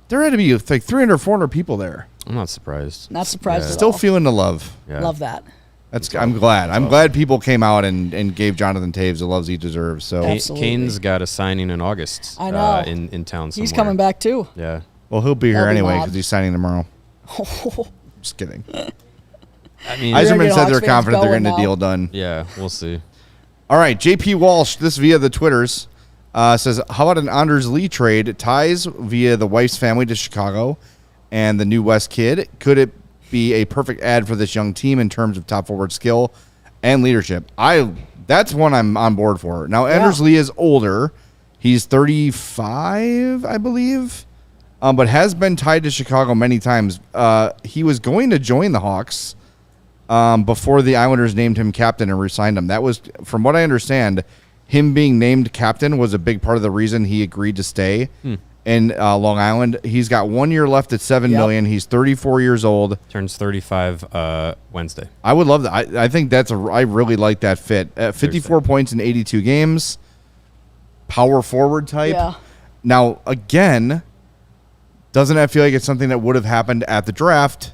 there had to be 300, 400 people there. I'm not surprised. Not surprised at all. Still feeling the love. Yeah. Love that. I'm glad. I'm glad people came out and gave Jonathan Taves the loves he deserves. So Kane's got a signing in August. I know. In town somewhere. He's coming back too. Yeah. Well, he'll be here That'll be anyway wild. because he's signing tomorrow. Just kidding. I mean, You're gonna Eiserman get said Hawks they're fans confident they're going getting the now. deal done. yeah, we'll see. All right, JP Walsh, this via the Twitters, says, how about an Anders Lee trade? Ties via the wife's family to Chicago and the new West kid. Could it be a perfect ad for this young team in terms of top forward skill and leadership? That's one I'm on board for. Now, Anders Lee is older. He's 35, I believe, but has been tied to Chicago many times. He was going to join the Hawks before the Islanders named him captain and re-signed him. That was, from what I understand, him being named captain was a big part of the reason he agreed to stay in Long Island. He's got 1 year left at $7 million. He's 34 years old. Turns 35 Wednesday. I would love that. I think I really like that fit. 54 points in 82 games. Power forward type. Yeah. Now, again, doesn't that feel like it's something that would have happened at the draft?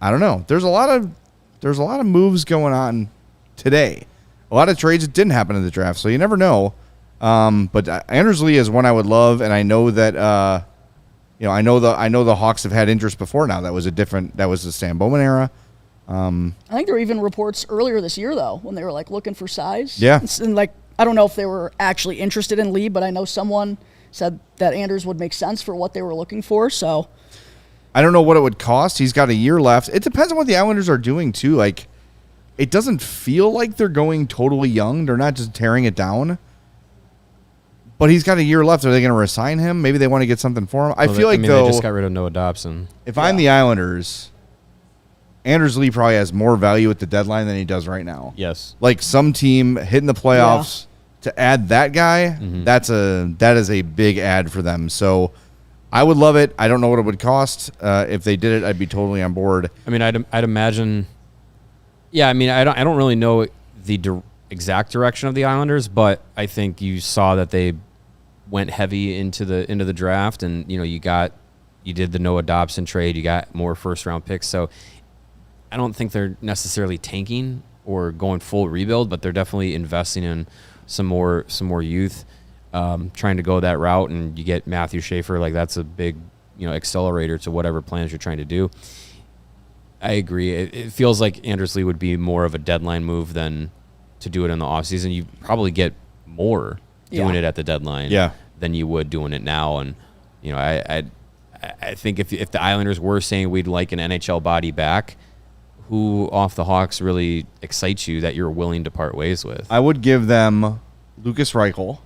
I don't know. There's a lot of moves going on today. A lot of trades that didn't happen in the draft, so you never know. But Anders Lee is one I would love, and I know that I know the Hawks have had interest before now. That was the Stan Bowman era. I think there were even reports earlier this year, though, when they were like looking for size. Yeah. And like, I don't know if they were actually interested in Lee, but I know someone said that Anders would make sense for what they were looking for. So I don't know what it would cost. He's got a year left. It depends on what the Islanders are doing too. Like, it doesn't feel like they're going totally young. They're not just tearing it down. But he's got a year left. Are they going to resign him? Maybe they want to get something for him. I feel like they just got rid of Noah Dobson. if I'm the Islanders, Anders Lee probably has more value at the deadline than he does right now. Yes. Like some team hitting the playoffs to add that guy, that is a big ad for them. So I would love it. I don't know what it would cost. If they did it, I'd be totally on board. I mean, I'd imagine. Yeah, I mean, I don't really know the exact direction of the Islanders, but I think you saw that they went heavy into the draft, and you did the Noah Dobson trade. You got more first round picks, so I don't think they're necessarily tanking or going full rebuild, but they're definitely investing in some more youth, trying to go that route. And you get Matthew Schaefer, like that's a big accelerator to whatever plans you're trying to do. I agree. It feels like Anders Lee would be more of a deadline move than to do it in the offseason. You probably get more doing it at the deadline than you would doing it now. And I think if the Islanders were saying we'd like an NHL body back, who off the Hawks really excites you that you're willing to part ways with? I would give them Lucas Reichel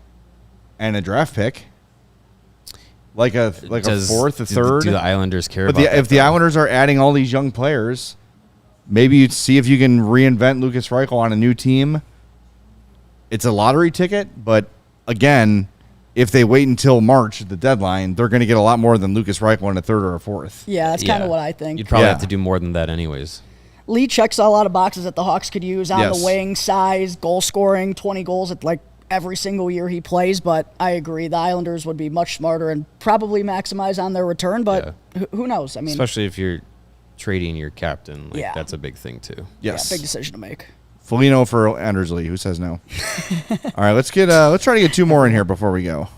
and a draft pick, like a fourth, a third. Do the Islanders care But about that, if the Islanders are adding all these young players, maybe you'd see if you can reinvent Lucas Reichel on a new team. It's a lottery ticket, but again, if they wait until March at the deadline, they're going to get a lot more than Lucas Reichel in a third or a fourth. yeah, that's kind of what I think. You'd probably have to do more than that anyways. Lee checks a lot of boxes that the Hawks could use on Yes. the wing, size, goal scoring, 20 goals at like every single year he plays. But I agree, the Islanders would be much smarter and probably maximize on their return. But who knows? I mean, Especially if you're trading your captain, like Yeah. that's a big thing too. Yes. big decision to make. Foligno for Anders Lee. Who says no? All right, let's try to get two more in here before we go.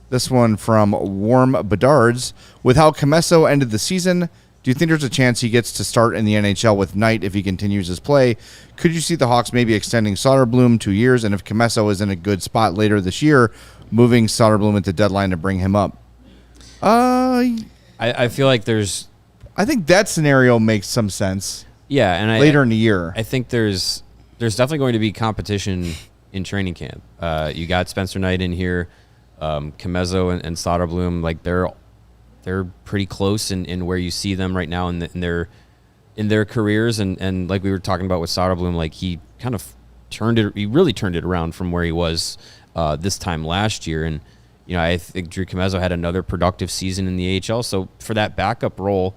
This one from Warm Bedards. With how Comesso ended the season, do you think there's a chance he gets to start in the NHL with Knight if he continues his play? Could you see the Hawks maybe extending Soderblom 2 years, and if Comesso is in a good spot later this year, moving Soderblom into deadline to bring him up? I feel like there's I think that scenario makes some sense and later in the year. I think there's definitely going to be competition in training camp. You got Spencer Knight in here, Comesso and Soderblom, like they're pretty close in where you see them right now in their careers, and like we were talking about with Soderblom, like he really turned it around from where he was this time last year. And I think Drew Comesso had another productive season in the AHL, so for that backup role,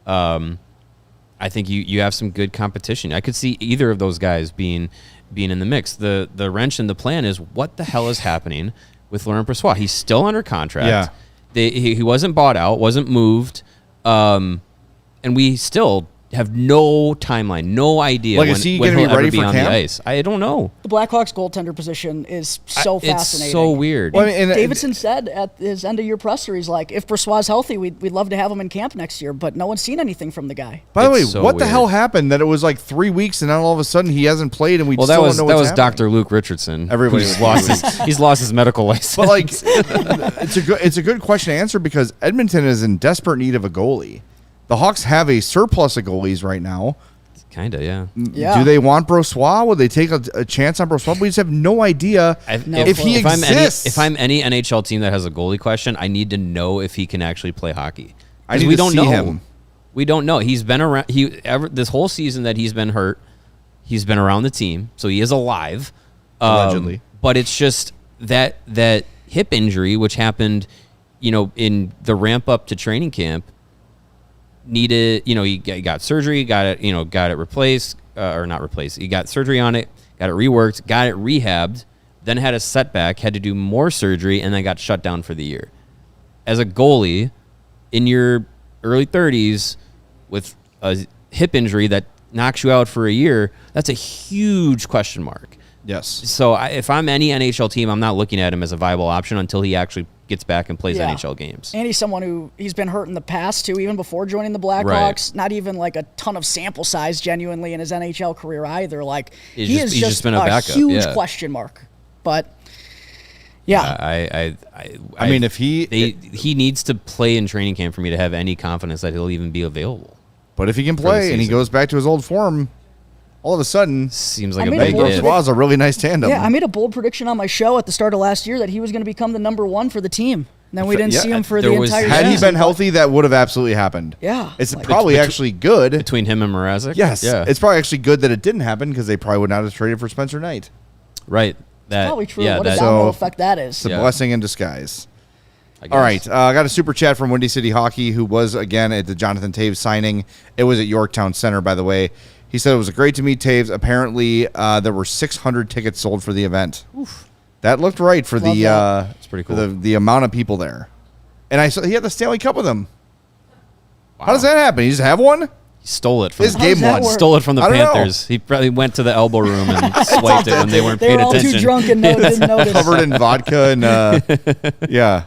I think you have some good competition. I could see either of those guys being in the mix. The wrench in the plan is what the hell is happening with Laurent Brossoit. He's still under contract. He wasn't bought out, wasn't moved, and we still have no timeline, no idea Like, when, is he when gonna he'll be ready ever be for on camp? the ice. I don't know. The Blackhawks goaltender position is so fascinating. It's so weird. Well, I mean, and Davidson said at his end of year presser, he's like, if Brossoit's healthy, we'd love to have him in camp next year, but no one's seen anything from the guy. By the way, It's so what the weird. hell happened that it was like 3 weeks and now all of a sudden he hasn't played and we Well, still that was don't know what's happening? Dr. Luke Richardson. Everybody who's was lost he's lost his medical license. But like, it's a good question to answer because Edmonton is in desperate need of a goalie. The Hawks have a surplus of goalies right now. Kinda, yeah. Yeah. Do they want Brossoit? Would they take a chance on Brossoit? We just have no idea if he exists. If I'm any NHL team that has a goalie question, I need to know if he can actually play hockey. I need we to don't see know him. We don't know. He's been around. This whole season that he's been hurt, he's been around the team, so he is alive. Allegedly. But it's just that hip injury, which happened, in the ramp up to training camp, needed, he got surgery, got it replaced, or not replaced. He got surgery on it, got it reworked, got it rehabbed, then had a setback, had to do more surgery, and then got shut down for the year. As a goalie, in your early 30s, with a hip injury that knocks you out for a year, that's a huge question mark. Yes. So if I'm any NHL team, I'm not looking at him as a viable option until he actually gets back and plays Yeah. NHL games. And he's someone he's been hurt in the past, too, even before joining the Blackhawks. Right. Not even like a ton of sample size genuinely in his NHL career either. Like, He's he just- is he's just just been a backup, huge yeah. question mark. But, yeah. I mean, if he needs to play in training camp for me to have any confidence that he'll even be available. But if he can the play and he season. goes back to his old form, all of a sudden, Seems I like a made a big bold if. prediction. Brossoit is a really nice tandem. Yeah, I made a bold prediction on my show at the start of last year that he was going to become the number one for the team. And then we didn't Yeah, see him for there the was- entire Had he season. been healthy, that would have absolutely happened. Yeah. It's Like- probably actually good. Between him and Mrazek? Yes. Yeah. It's probably actually good that it didn't happen because they probably would not have traded for Spencer Knight. right. That, Probably true. Yeah, What a that, domino So- effect that is. It's a Yeah. blessing in disguise. I guess. All right. I got a super chat from Windy City Hockey, who was, again, at the Jonathan Taves signing. It was at Yorktown Center, by the way. He said it was great to meet Taves. Apparently, there were 600 tickets sold for the event. Oof. That looked right for Love the that. It's pretty for cool. the amount of people there. And I saw he had the Stanley Cup with him. How does that happen? You just have one? He stole it from His How game does that one. work? Stole it from the I don't know. Panthers. He probably went to the elbow room and swiped it when they weren't They paying were all attention. too drunk and didn't notice. Covered in vodka and yeah.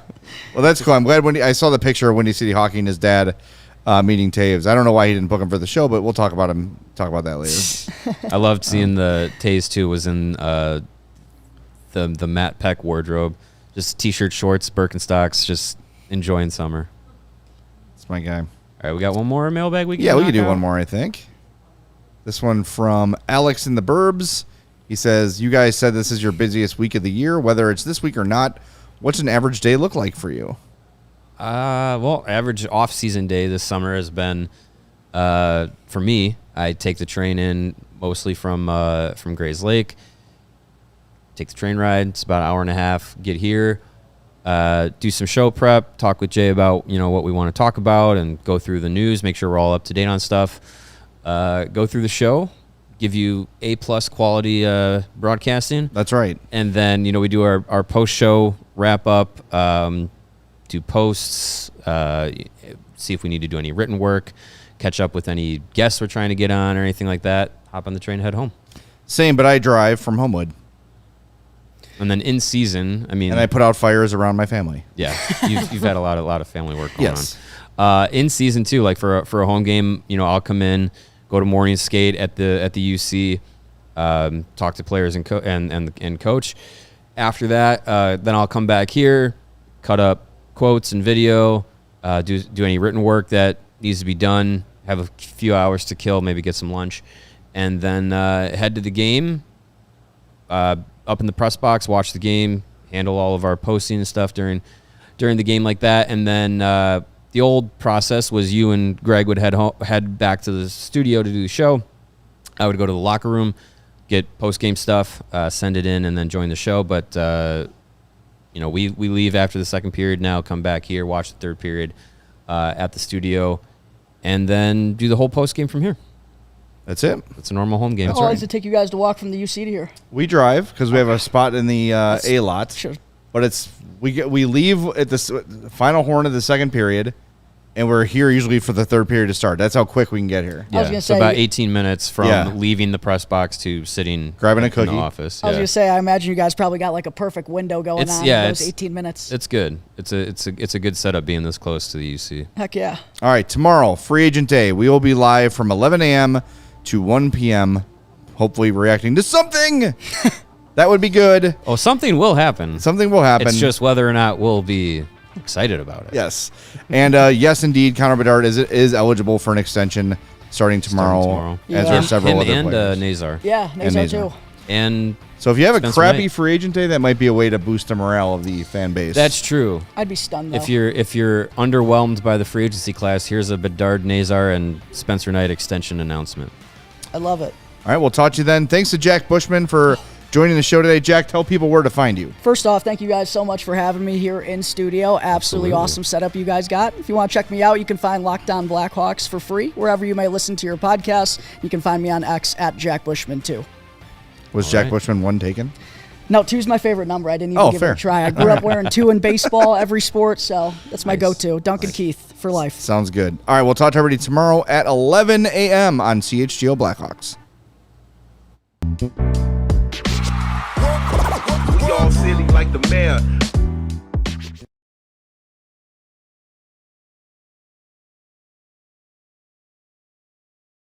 Well, that's cool. I'm glad I saw the picture of Windy City Hockey and his dad meeting Taves. I don't know why he didn't book him for the show, but we'll talk about that later. I loved seeing the Taze too. Was in the Matt Peck wardrobe, just t-shirt, shorts, Birkenstocks, just enjoying summer. That's my guy. All right, we got one more mailbag. We can Yeah, we can knock do out? one more, I think. This one from Alex in the Burbs. He says, you guys said this is your busiest week of the year. Whether it's this week or not, what's an average day look like for you? Well, average off-season day this summer has been, for me, I take the train in mostly from Grays Lake. Take the train ride. It's about an hour and a half. Get here, do some show prep, talk with Jay about what we want to talk about, and go through the news. Make sure we're all up to date on stuff. Go through the show, give you A+ quality broadcasting. That's right. And then, we do our post-show wrap-up, do posts, see if we need to do any written work, catch up with any guests we're trying to get on or anything like that, hop on the train, head home. Same, but I drive from Homewood. And then in season, And I put out fires around my family. yeah, you've had a lot of family work going Yes. on. In season too, like for a home game, I'll come in, go to morning skate at the UC, talk to players and coach. After that, then I'll come back here, cut up quotes and video, do any written work that needs to be done, have a few hours to kill, maybe get some lunch, and then head to the game, up in the press box, watch the game, handle all of our posting and stuff during the game like that. And then the old process was you and Greg would head back to the studio to do the show. I would go to the locker room, get post-game stuff, send it in, and then join the show. But, we leave after the second period now, come back here, watch the third period at the studio, and then do the whole post-game from here. That's it. It's a normal home game. How long does it take you guys to walk from the UC to here? We drive because we have a spot in the A lot. Sure. But we leave at the final horn of the second period, and we're here usually for the third period to start. That's how quick we can get here. I was gonna so say- about 18 minutes from Yeah. leaving the press box to sitting Grabbing a in cookie. the office. I was Yeah. gonna say, I imagine you guys probably got like a perfect window going It's- on yeah, in those it's- 18 minutes. It's good. It's a good setup being this close to the UC. Heck yeah. All right, tomorrow, Free Agent Day. We will be live from 11 a.m. to 1 p.m., hopefully reacting to something. That would be good. Oh, something will happen. Something will happen. It's just whether or not we'll be excited about it. Yes. And yes, indeed, Connor Bedard is eligible for an extension starting tomorrow, as Yeah. are several Him other and players. Nazar. Yeah, Nazar Nazar. too. And So if you have a Spencer crappy Knight. Free Agent Day, that might be a way to boost the morale of the fan base. that's true. I'd be stunned though. If you're underwhelmed by the free agency class, here's a Bedard, Nazar, and Spencer Knight extension announcement. I love it. All right, we'll talk to you then. Thanks to Jack Bushman for joining the show today. Jack, tell people where to find you. First off, thank you guys so much for having me here in studio. Absolutely awesome setup you guys got. If you want to check me out, you can find Locked On Blackhawks for free wherever you may listen to your podcasts. You can find me on X at Jack Bushman too. Was All Jack right. Bushman 1 taken? No, 2's my favorite number. I didn't even give fair. it a try. I grew up wearing 2 in baseball, every sport, so that's my Nice. go-to. Duncan Keith for life. Sounds good. All right, we'll talk to everybody tomorrow at 11 a.m. on CHGO Blackhawks. We all silly like the mayor.